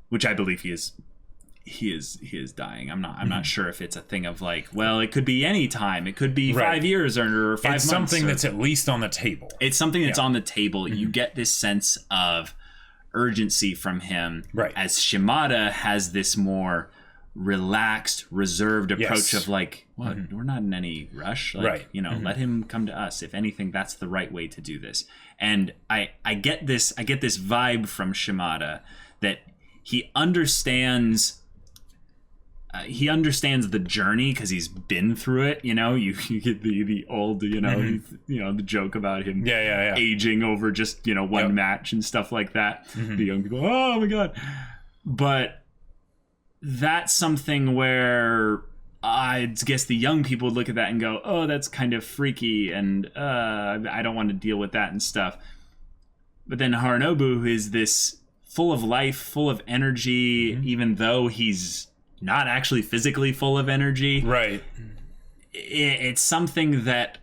which I believe he is dying. I'm not sure if it's a thing of like, well, it could be any time. It could be 5 years or 5 months. It's something that's at least on the table. It's something that's on the table. You get this sense of urgency from him, right? As Shimada has this more relaxed, reserved approach of like, what? We're not in any rush, like, right? Let him come to us. If anything, that's the right way to do this. And I get this vibe from Shimada that he understands. He understands the journey because he's been through it. You get the old, the joke about him aging over just, one match and stuff like that. The young people, oh my God. But that's something where I guess the young people would look at that and go, oh, that's kind of freaky, and I don't want to deal with that and stuff. But then Harunobu is this full of life, full of energy, even though he's not actually physically full of energy. Right. It's something that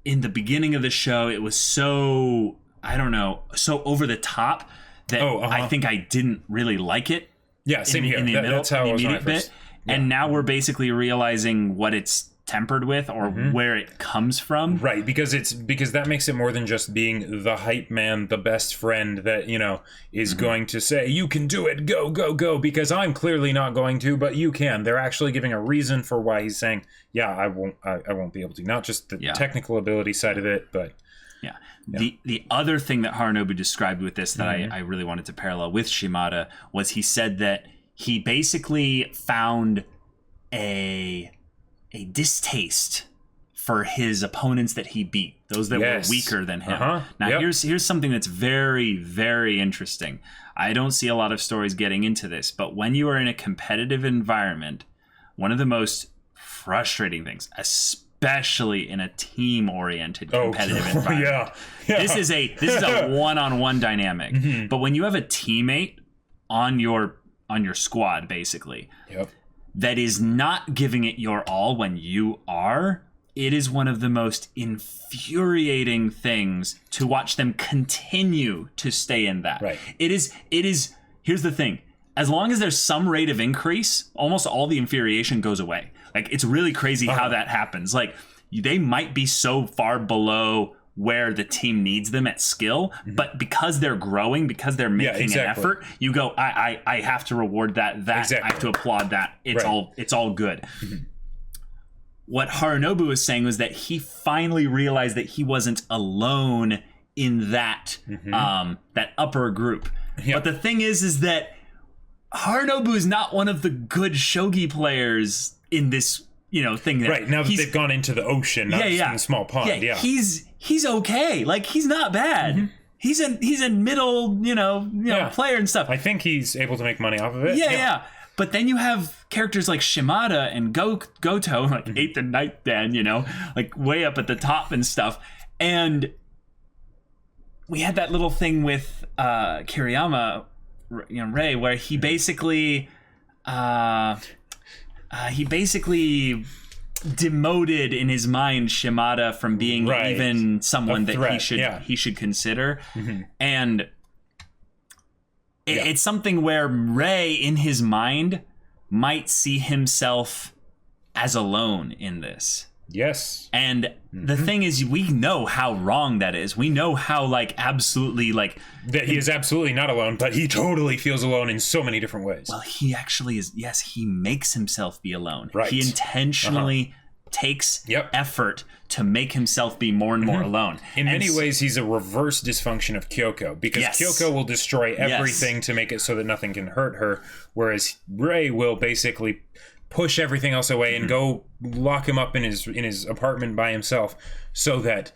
in the beginning of the show, it was so, I don't know, so over the top that I think I didn't really like it. Yeah, same here. That's how it was when I first... And now we're basically realizing what it's tempered with or where it comes from. Right, because that makes it more than just being the hype man, the best friend that, you know, is going to say, you can do it, go, go, go, because I'm clearly not going to, but you can. They're actually giving a reason for why he's saying, yeah, I won't be able to. Not just the technical ability side of it, but... Yeah. The other thing that Harunobu described with this that I really wanted to parallel with Shimada was he said that he basically found a distaste for his opponents that he beat, those that were weaker than him. Now, here's something that's very, very interesting. I don't see a lot of stories getting into this, but when you are in a competitive environment, one of the most frustrating things, especially in a team-oriented competitive environment, this is a one-on-one dynamic. But when you have a teammate on your squad, basically, that is not giving it your all when you are, it is one of the most infuriating things to watch them continue to stay in that. Right. It is, here's the thing. As long as there's some rate of increase, almost all the infuriation goes away. Like, it's really crazy how that happens. Like, they might be so far below where the team needs them at skill, but because they're growing, because they're making an effort, you go, I have to reward that. I have to applaud that. It's all good. What Harunobu was saying was that he finally realized that he wasn't alone in that that upper group. But the thing is that Harunobu is not one of the good shogi players in this, thing. That now that they've gone into the ocean, not just in a small pond. He's okay. Like, he's not bad. He's a middle, player and stuff. I think he's able to make money off of it. Yeah. But then you have characters like Shimada and Gotou, like 8th and 9th Dan, like way up at the top and stuff. And we had that little thing with Kiriyama, Rei, where he basically demoted in his mind Shimada from being even someone that he should consider. And it's something where Rei in his mind might see himself as alone in this. Yes. And the thing is, we know how wrong that is. We know how absolutely that he is absolutely not alone, but he totally feels alone in so many different ways. Well, he actually is. Yes, he makes himself be alone. Right. He intentionally takes effort to make himself be more and more alone. In many ways, he's a reverse dysfunction of Kyouko, because Kyouko will destroy everything to make it so that nothing can hurt her, whereas Rei will basically push everything else away and go lock him up in his apartment by himself so that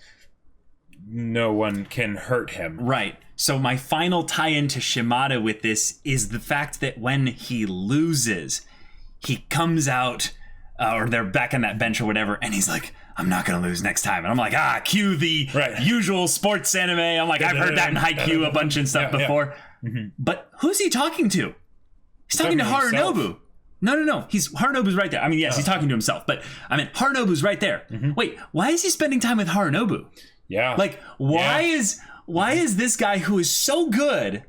no one can hurt him. Right. So my final tie-in to Shimada with this is the fact that when he loses, he comes out, or they're back on that bench or whatever, and he's like, I'm not going to lose next time. And I'm like, cue the usual sports anime. I'm like, I've heard that in Haikyuu a bunch and stuff before. But who's he talking to? He's talking to Harunobu. Himself. No. Harunobu's right there. I mean, yes, he's talking to himself, but Harunobu's right there. Wait, why is he spending time with Harunobu? Yeah. Like, why is this guy who is so good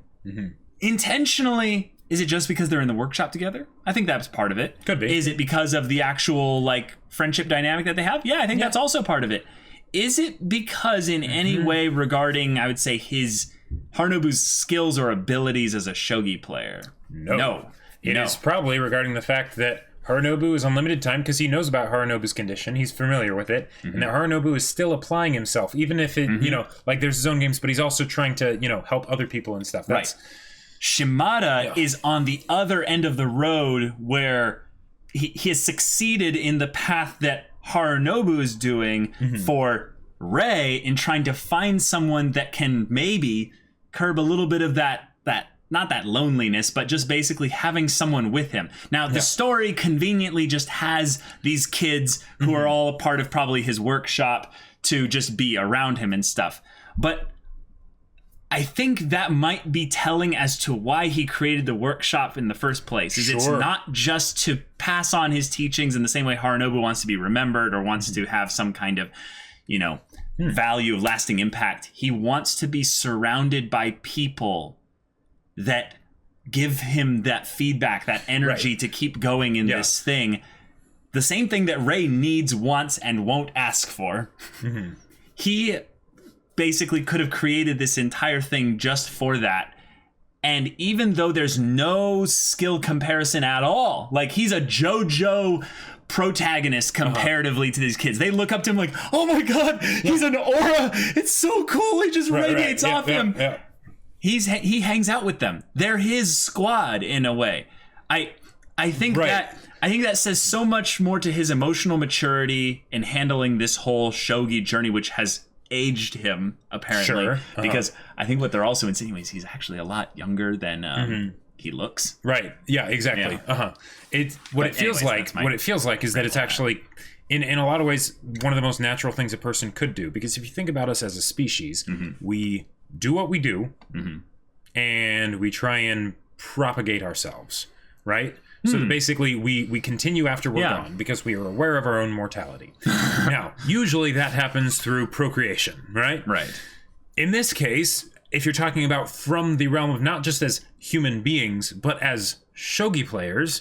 intentionally? Is it just because they're in the workshop together? I think that's part of it. Could be. Is it because of the actual friendship dynamic that they have? Yeah, I think that's also part of it. Is it because in any way regarding, I would say, Harunobu's skills or abilities as a shogi player? No. It is probably regarding the fact that Harunobu is on limited time because he knows about Harunobu's condition. He's familiar with it. And that Harunobu is still applying himself, even if it, there's his own games, but he's also trying to, help other people and stuff. That's, Shimada is on the other end of the road where he has succeeded in the path that Harunobu is doing for Rei in trying to find someone that can maybe curb a little bit of that not that loneliness, but just basically having someone with him. Now, the story conveniently just has these kids who are all a part of probably his workshop to just be around him and stuff. But I think that might be telling as to why he created the workshop in the first place. Is It's not just to pass on his teachings in the same way Harunobu wants to be remembered or wants to have some kind of, value of lasting impact. He wants to be surrounded by people that give him that feedback, that energy to keep going in this thing. The same thing that Rei needs, wants, and won't ask for. He basically could have created this entire thing just for that. And even though there's no skill comparison at all, like he's a JoJo protagonist comparatively to these kids. They look up to him like, oh my god, he's an aura. It's so cool. He just radiates off him. He hangs out with them. They're his squad in a way. I think that says so much more to his emotional maturity in handling this whole shogi journey, which has aged him apparently. Because I think what they're also insinuating is he's actually a lot younger than he looks. Right. Yeah, exactly. What it feels like is that it's actually in a lot of ways one of the most natural things a person could do, because if you think about us as a species, we do what we do and we try and propagate ourselves, right? So that basically we continue after we're gone because we are aware of our own mortality. Now, usually that happens through procreation, right? Right. In this case, if you're talking about from the realm of not just as human beings, but as shogi players,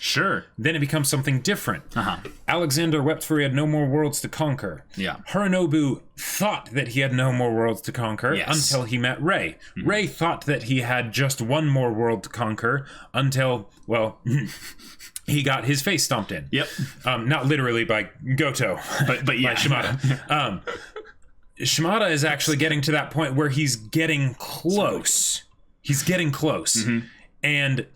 then it becomes something different. Alexander wept for he had no more worlds to conquer. Harunobu thought that he had no more worlds to conquer until he met Rei. Rei thought that he had just one more world to conquer until, well, he got his face stomped in. Not literally by Gotou, but by Shimada. Shimada is actually getting to that point where he's getting close. And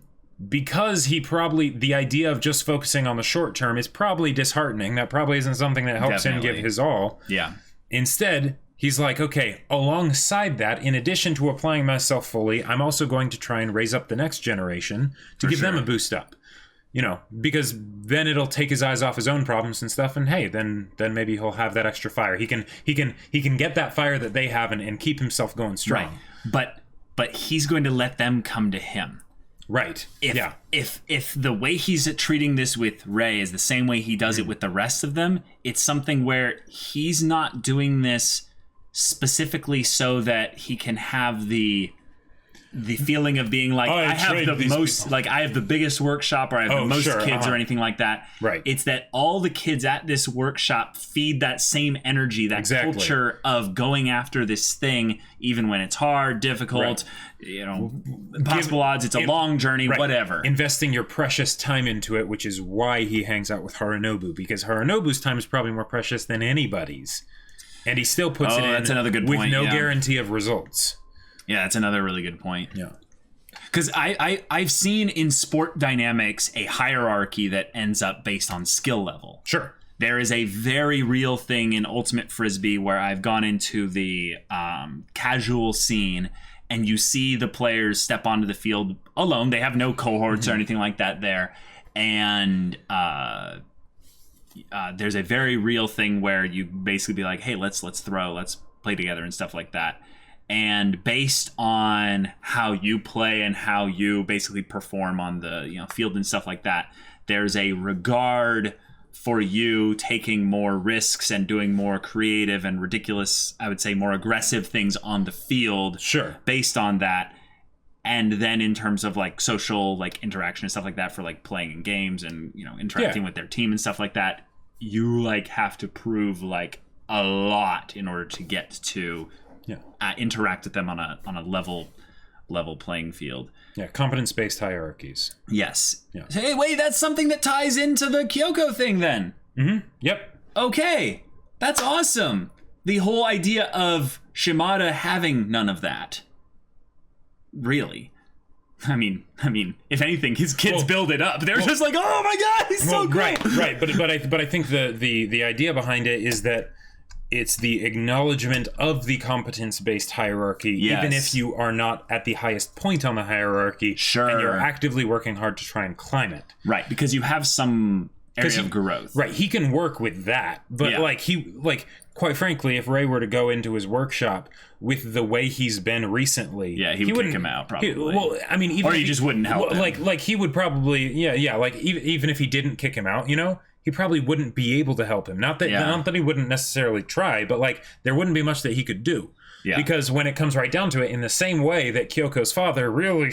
because the idea of just focusing on the short term is probably disheartening. That probably isn't something that helps him give his all. Instead, he's like, okay, alongside that, in addition to applying myself fully, I'm also going to try and raise up the next generation to give them a boost up. Because then it'll take his eyes off his own problems and stuff, and hey, then maybe he'll have that extra fire. He can get that fire that they have and keep himself going strong. Right. But he's going to let them come to him. Right. If the way he's treating this with Rei is the same way he does it with the rest of them, it's something where he's not doing this specifically so that he can have the feeling of being like, I have the most people. Like I have the biggest workshop, or I have the most kids or anything like that. Right. It's that all the kids at this workshop feed that same energy, that culture of going after this thing, even when it's hard, difficult, impossible odds, it's a long journey, whatever. Investing your precious time into it, which is why he hangs out with Harunobu, because Harunobu's time is probably more precious than anybody's. And he still puts it in that's another good point, with no guarantee of results. Yeah, that's another really good point. Yeah. Because I've seen in sport dynamics a hierarchy that ends up based on skill level. Sure. There is a very real thing in Ultimate Frisbee where I've gone into the casual scene, and you see the players step onto the field alone. They have no cohorts or anything like that there. And there's a very real thing where you basically be like, hey, let's throw, let's play together and stuff like that. And based on how you play and how you basically perform on the field and stuff like that, there's a regard for you taking more risks and doing more creative and ridiculous, I would say more aggressive things on the field. Sure. Based on that. And then in terms of like social like interaction and stuff like that for like playing in games and interacting with their team and stuff like that, you like have to prove like a lot in order to get to interact with them on a level playing field. Yeah, competence-based hierarchies. Yes. Yeah. Hey, wait, that's something that ties into the Kyouko thing then. Yep. Okay, that's awesome. The whole idea of Shimada having none of that. Really. I mean, if anything, his kids build it up. They're just like, oh my god, he's so cool. Right. But I think the idea behind it is that it's the acknowledgement of the competence-based hierarchy, even if you are not at the highest point on the hierarchy, and you're actively working hard to try and climb it. Right, because you have some area of growth. Right, he can work with that, but quite frankly, if Ray were to go into his workshop with the way he's been recently, he would kick him out probably. Even or he just wouldn't help him. Like he would probably, like even if he didn't kick him out, he probably wouldn't be able to help him. Not that he wouldn't necessarily try, but like there wouldn't be much that he could do. Yeah. Because when it comes right down to it, in the same way that Kyoko's father really,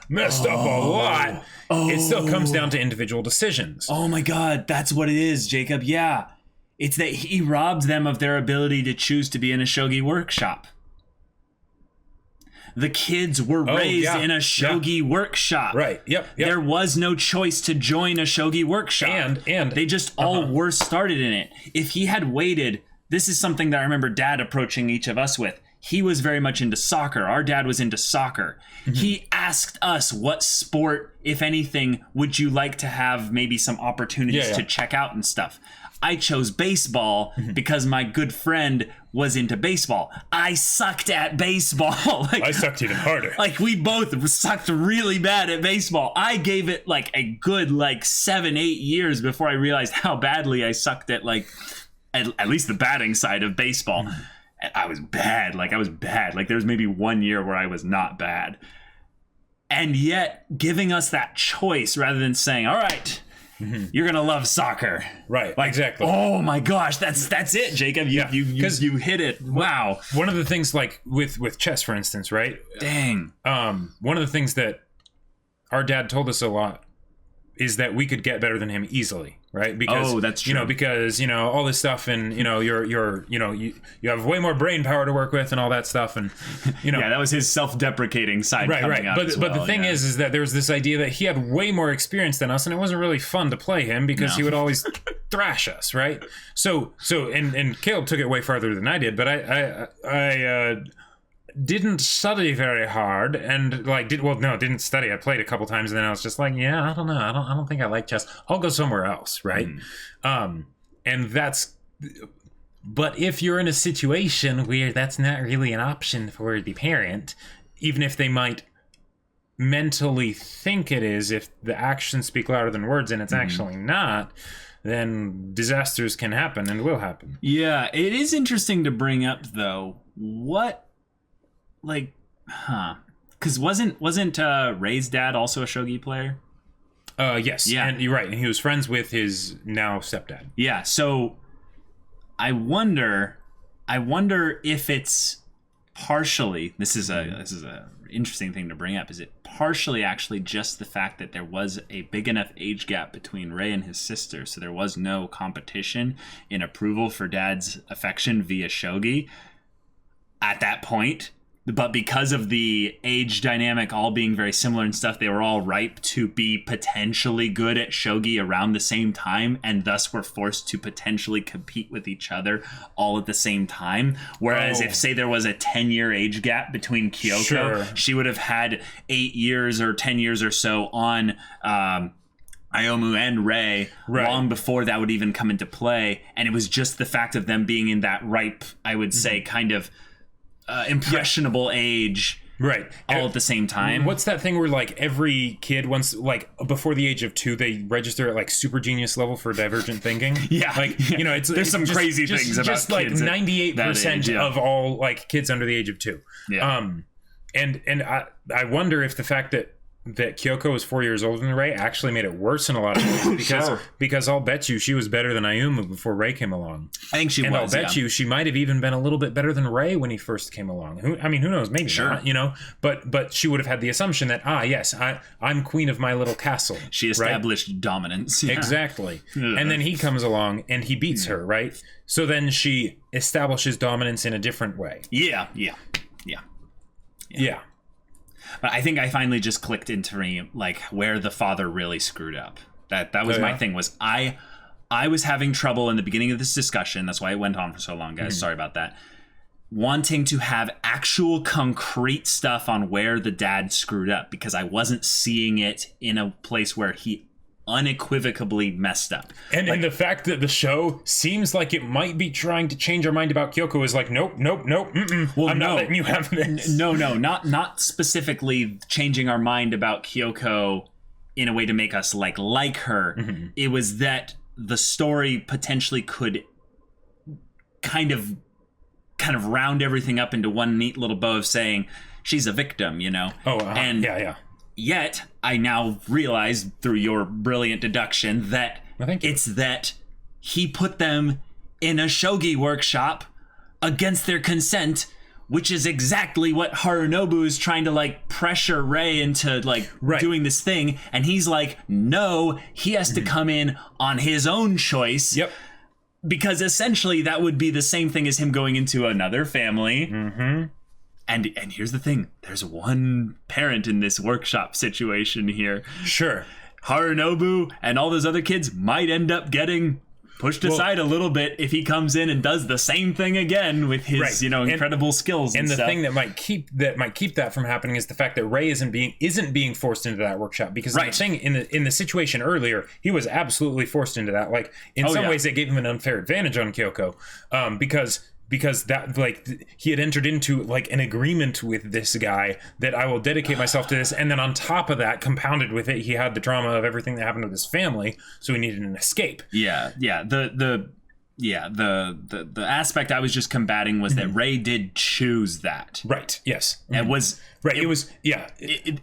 messed up a lot, it still comes down to individual decisions. Oh my God, that's what it is, Jacob. Yeah. It's that he robs them of their ability to choose to be in a shogi workshop. The kids were raised in a shogi workshop. Right. Yep. There was no choice to join a shogi workshop. And they just all were started in it. If he had waited, this is something that I remember Dad approaching each of us with. He was very much into soccer. Our dad was into soccer. Mm-hmm. He asked us, what sport, if anything, would you like to have maybe some opportunities to check out and stuff? I chose baseball because my good friend was into baseball. I sucked at baseball. I sucked even harder. We both sucked really bad at baseball. I gave it a good 7-8 years before I realized how badly I sucked at at least the batting side of baseball. I was bad. I was bad. There was maybe 1 year where I was not bad. And yet giving us that choice rather than saying, all right, you're gonna love soccer, right? Exactly. Oh my gosh, that's it, Jacob. You hit it. Wow. One of the things with chess, for instance, right? Dang. One of the things that our dad told us a lot is that we could get better than him easily, right? Because that's true. Because all this stuff, and you have way more brain power to work with, and all that stuff, and that was his self-deprecating side coming out. But the thing is that there was this idea that he had way more experience than us, and it wasn't really fun to play him because he would always thrash us, right? So and Caleb took it way farther than I did, but I didn't study very hard and didn't study. I played a couple times and then I was just I don't know. I don't think I like chess. I'll go somewhere else. Right. And but if you're in a situation where that's not really an option for the parent, even if they might mentally think it is, if the actions speak louder than words and it's actually not, then disasters can happen and will happen. Yeah. It is interesting to bring up though, because wasn't Ray's dad also a shogi player? Yes. Yeah. And you're right. And he was friends with his now stepdad. Yeah. So I wonder if it's partially, this is a interesting thing to bring up. Is it partially actually just the fact that there was a big enough age gap between Ray and his sister, so there was no competition in approval for dad's affection via shogi at that point? But because of the age dynamic all being very similar and stuff, they were all ripe to be potentially good at shogi around the same time, and thus were forced to potentially compete with each other all at the same time. Whereas if, say, there was a 10-year age gap between Kyouko, she would have had 8 years or 10 years or so on Iomu and Ray long before that would even come into play. And it was just the fact of them being in that ripe, I would say, kind of impressionable age, all at the same time. What's that thing where every kid once before the age of 2 they register at super genius level for divergent thinking? It's there's some crazy things about just kids 98% of all kids under the age of 2. And I wonder if the fact that Kyouko was 4 years older than Ray actually made it worse in a lot of ways because I'll bet you she was better than Ayumu before Ray came along. I think she was. And I'll bet you she might have even been a little bit better than Ray when he first came along. Who knows? Maybe not. But she would have had the assumption that yes, I'm queen of my little castle. She established dominance. Yeah. Exactly. And then he comes along and he beats her. Right. So then she establishes dominance in a different way. Yeah. But I think I finally just clicked into me where the father really screwed up. That was my thing. Was I was having trouble in the beginning of this discussion. That's why it went on for so long, guys. Sorry about that. Wanting to have actual concrete stuff on where the dad screwed up because I wasn't seeing it in a place where he unequivocally messed up. And the fact that the show seems like it might be trying to change our mind about Kyouko is nope. Well, I'm not letting you have this. No, not specifically changing our mind about Kyouko in a way to make us like her. Mm-hmm. It was that the story potentially could kind of round everything up into one neat little bow of saying she's a victim, you know? And yet I now realize through your brilliant deduction that it's that he put them in a shogi workshop against their consent, which is exactly what Harunobu is trying to like pressure Rei into like doing this thing. And he's like, no, he has to come in on his own choice. Yep. Because essentially that would be the same thing as him going into another family. Mm-hmm. And here's the thing. There's one parent in this workshop situation here. Sure. Harunobu and all those other kids might end up getting pushed aside a little bit if he comes in and does the same thing again with his, incredible skills and the stuff. thing that might keep that from happening is the fact that Rei isn't being forced into that workship, because the thing in the situation earlier, he was absolutely forced into that. Like in some ways, they gave him an unfair advantage on Kyouko, because that like he had entered into like an agreement with this guy that I will dedicate myself to this, and then on top of that, compounded with it, he had the drama of everything that happened with his family, so he needed an escape. The aspect I was just combating was that Rei did choose that. Right. Yes. It was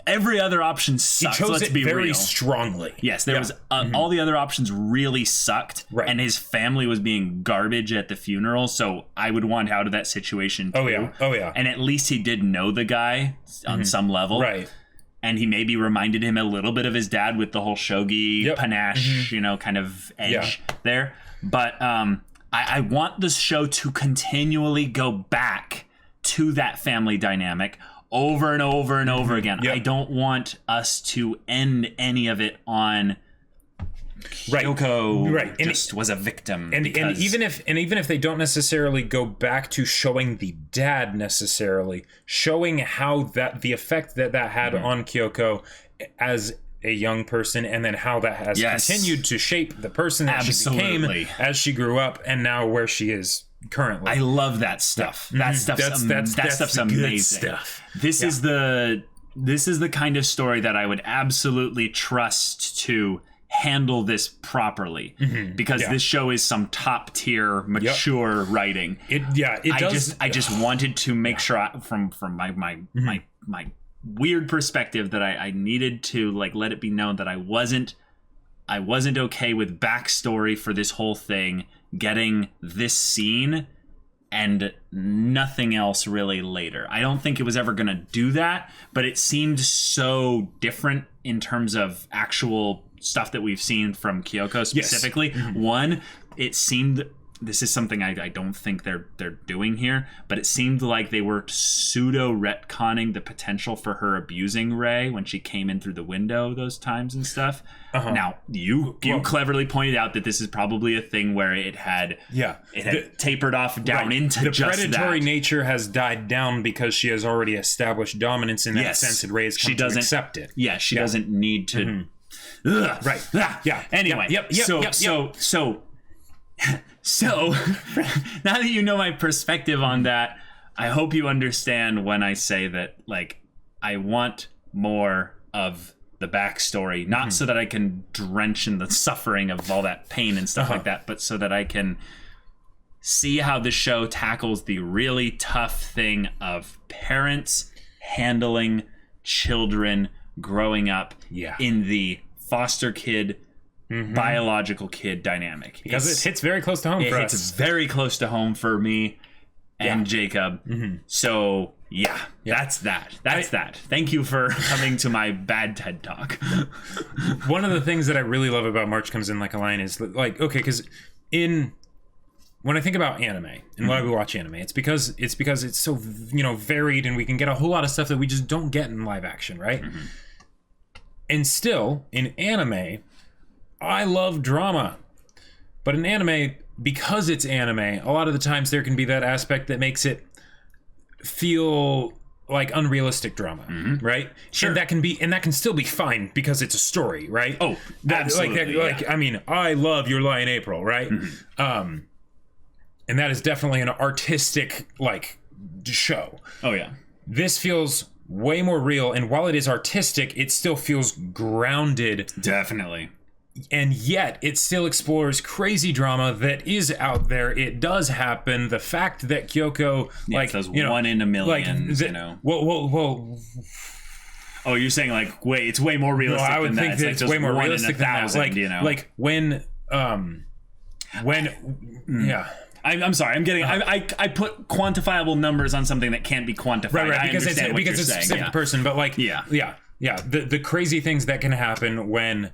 every other option sucked. He chose Let's it be very real. strongly. Yes, there was all the other options really sucked, and his family was being garbage at the funeral. So I would want out of that situation too. Oh yeah. And at least he did know the guy on some level, right? And he maybe reminded him a little bit of his dad with the whole shogi panache, kind of edge there. But I want this show to continually go back to that family dynamic over and over and over again. I don't want us to end any of it on Kyouko just was a victim. And even if they don't necessarily go back to showing the dad necessarily, showing how the effect that had on Kyouko as a young person, and then how that has continued to shape the person that she became as she grew up, and now where she is currently. I love that stuff. That stuff's amazing. Stuff. This is the kind of story that I would absolutely trust to handle this properly, because this show is some top tier mature writing. I just wanted to make sure from my weird perspective that I needed to like let it be known that I wasn't okay with backstory for this whole thing getting this scene and nothing else really later. I don't think it was ever going to do that, but it seemed so different in terms of actual stuff that we've seen from Kyouko specifically. One, it seemed, this is something I don't think they're doing here, but it seemed like they were pseudo retconning the potential for her abusing Rei when she came in through the window those times and stuff. Now you cleverly pointed out that this is probably a thing where it had tapered off down into just that. The predatory nature has died down because she has already established dominance in that sense, and Rei has come to accept it. Yeah, she doesn't need to. Anyway, So now that you know my perspective on that, I hope you understand when I say that, like, I want more of the backstory, not so that I can drench in the suffering of all that pain and stuff like that, but so that I can see how the show tackles the really tough thing of parents handling children growing up in the foster kid biological kid dynamic, because it hits very close to home for us. It's very close to home for me and Jacob. So that's that. Thank you for coming to my bad TED Talk. One of the things that I really love about March Comes In Like a Lion is like, okay, because when I think about anime and why we watch anime, it's because it's so varied, and we can get a whole lot of stuff that we just don't get in live action, right? And still, in anime, I love drama. But in anime, because it's anime, a lot of the times there can be that aspect that makes it feel like unrealistic drama, right? Sure. And that can still be fine because it's a story, right? Oh, absolutely. I mean, I love Your Lie in April, right? And that is definitely an artistic show. Oh yeah. This feels way more real, and while it is artistic, it still feels grounded. Definitely. And yet it still explores crazy drama that is out there. It does happen. The fact that Kyouko, like, those one in a million, like, you know. Well. Oh, you're saying like, wait, it's way more realistic. I would think that it's way more realistic than that. Like, you know, like when, yeah. I'm sorry. I'm getting. I put quantifiable numbers on something that can't be quantified. Right. Because it's a specific person, but like, yeah. The crazy things that can happen when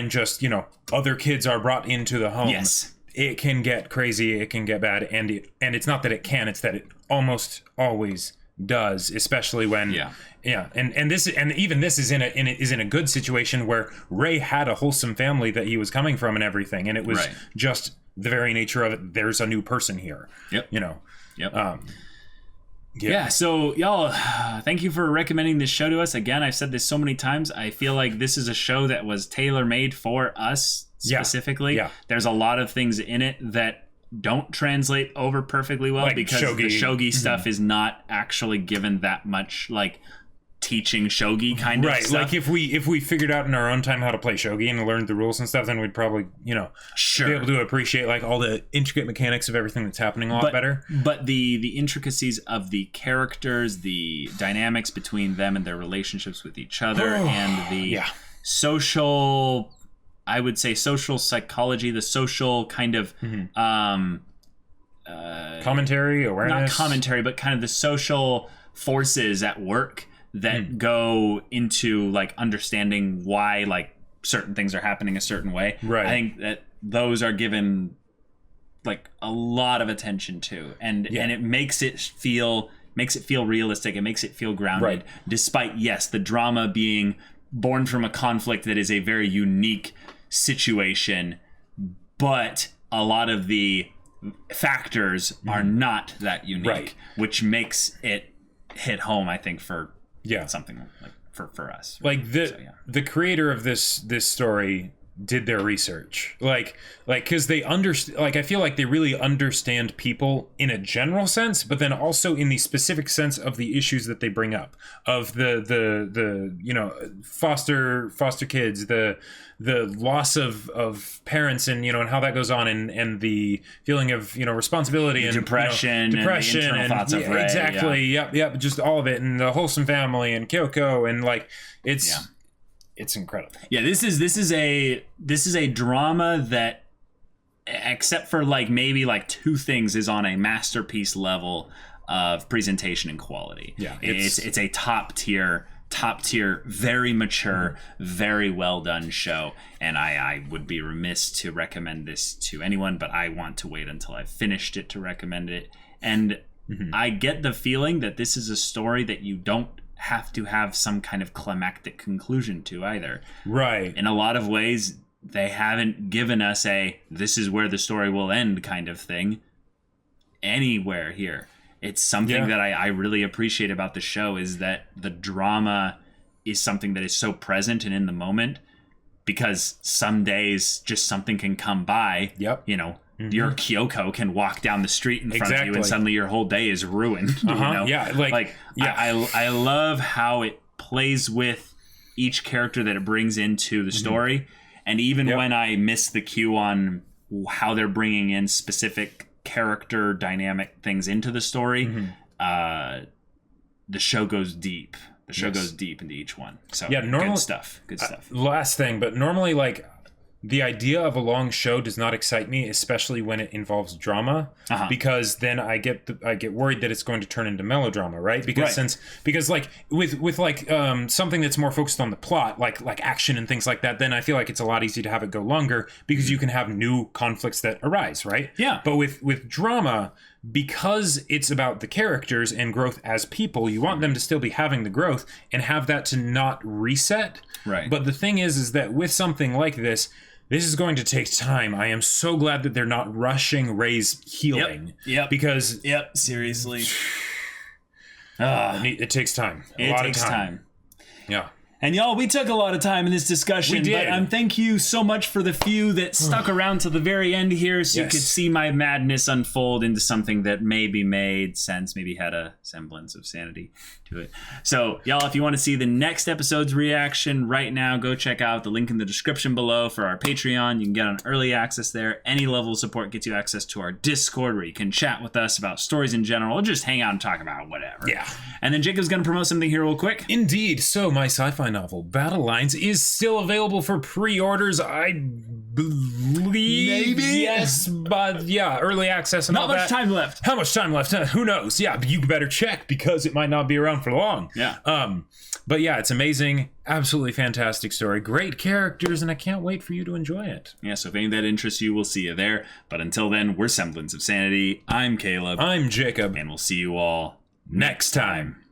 just, you know, other kids are brought into the home. Yes. It can get crazy. It can get bad, and it's not that it can. It's that it almost always does, especially when. Yeah. And even this is in a good situation where Ray had a wholesome family that he was coming from and everything, and it was just the very nature of it. There's a new person here. Yep. You know. Yep. Yeah, so y'all, thank you for recommending this show to us. Again, I've said this so many times. I feel like this is a show that was tailor-made for us specifically. Yeah. There's a lot of things in it that don't translate over perfectly well, like because the shogi stuff is not actually given that much, like, teaching shogi kind of stuff. Like if we figured out in our own time how to play shogi and learned the rules and stuff, then we'd probably, you know, be able to appreciate like all the intricate mechanics of everything that's happening a lot better. But the intricacies of the characters, the dynamics between them and their relationships with each other, and the social, I would say social psychology, the social kind of commentary, awareness. Not commentary, but kind of the social forces at work that go into like understanding why like certain things are happening a certain way. Right. I think that those are given like a lot of attention to, and it makes it feel realistic. It makes it feel grounded, despite the drama being born from a conflict that is a very unique situation, but a lot of the factors are not that unique, which makes it hit home, I think, for something like for us. Like the creator of this story did their research, like because they understand. Like I feel like they really understand people in a general sense, but then also in the specific sense of the issues that they bring up, of the you know, foster kids, the loss of parents, and you know, and how that goes on, and the feeling of, you know, responsibility and depression, and the internal thoughts of Ray, exactly, yep, just all of it, and the wholesome family and Kyouko, and like it's incredible. Yeah, this is a drama that, except for like maybe like two things, is on a masterpiece level of presentation and quality. Yeah, it's a top tier, very mature, very well done show, and I would be remiss to recommend this to anyone, but I want to wait until I've finished it to recommend it. And I get the feeling that this is a story that you don't have to have some kind of climactic conclusion to either. Right. In a lot of ways, they haven't given us a this is where the story will end kind of thing anywhere here. It's something that I really appreciate about the show, is that the drama is something that is so present and in the moment, because some days just something can come by. You know, your Kyouko can walk down the street in front of you, and suddenly your whole day is ruined. You know? I love how it plays with each character that it brings into the story, and even when I miss the cue on how they're bringing in specific character dynamic things into the story, the show goes deep. The show goes deep into each one. So good stuff. Last thing, but normally, like, the idea of a long show does not excite me, especially when it involves drama, because then I get worried that it's going to turn into melodrama, right? Because like with like something that's more focused on the plot, like action and things like that, then I feel like it's a lot easier to have it go longer, because you can have new conflicts that arise, right? Yeah. But with drama, because it's about the characters and growth as people, you want them to still be having the growth and have that to not reset. Right. But the thing is that with something like this is going to take time. I am so glad that they're not rushing Ray's healing. Yep. Because seriously. It takes time. A lot of time. Yeah. And y'all, we took a lot of time in this discussion. We did. But thank you so much for the few that stuck around to the very end here so you could see my madness unfold into something that maybe made sense, maybe had a semblance of sanity to it. So, y'all, if you want to see the next episode's reaction right now, go check out the link in the description below for our Patreon. You can get on early access there. Any level of support gets you access to our Discord where you can chat with us about stories in general or just hang out and talk about whatever. Yeah. And then Jacob's going to promote something here real quick. Indeed. So, my sci-fi novel, Battle Lines, is still available for pre-orders, I believe. Maybe? Yes, but yeah, early access and Not all much that. time left. How much time left? Who knows? Yeah, but you better check because it might not be around for long. Yeah. But yeah, it's amazing. Absolutely fantastic story. Great characters, and I can't wait for you to enjoy it. Yeah, so if any of that interests you, we'll see you there. But until then, we're Semblance of Sanity. I'm Caleb. I'm Jacob. And we'll see you all next time.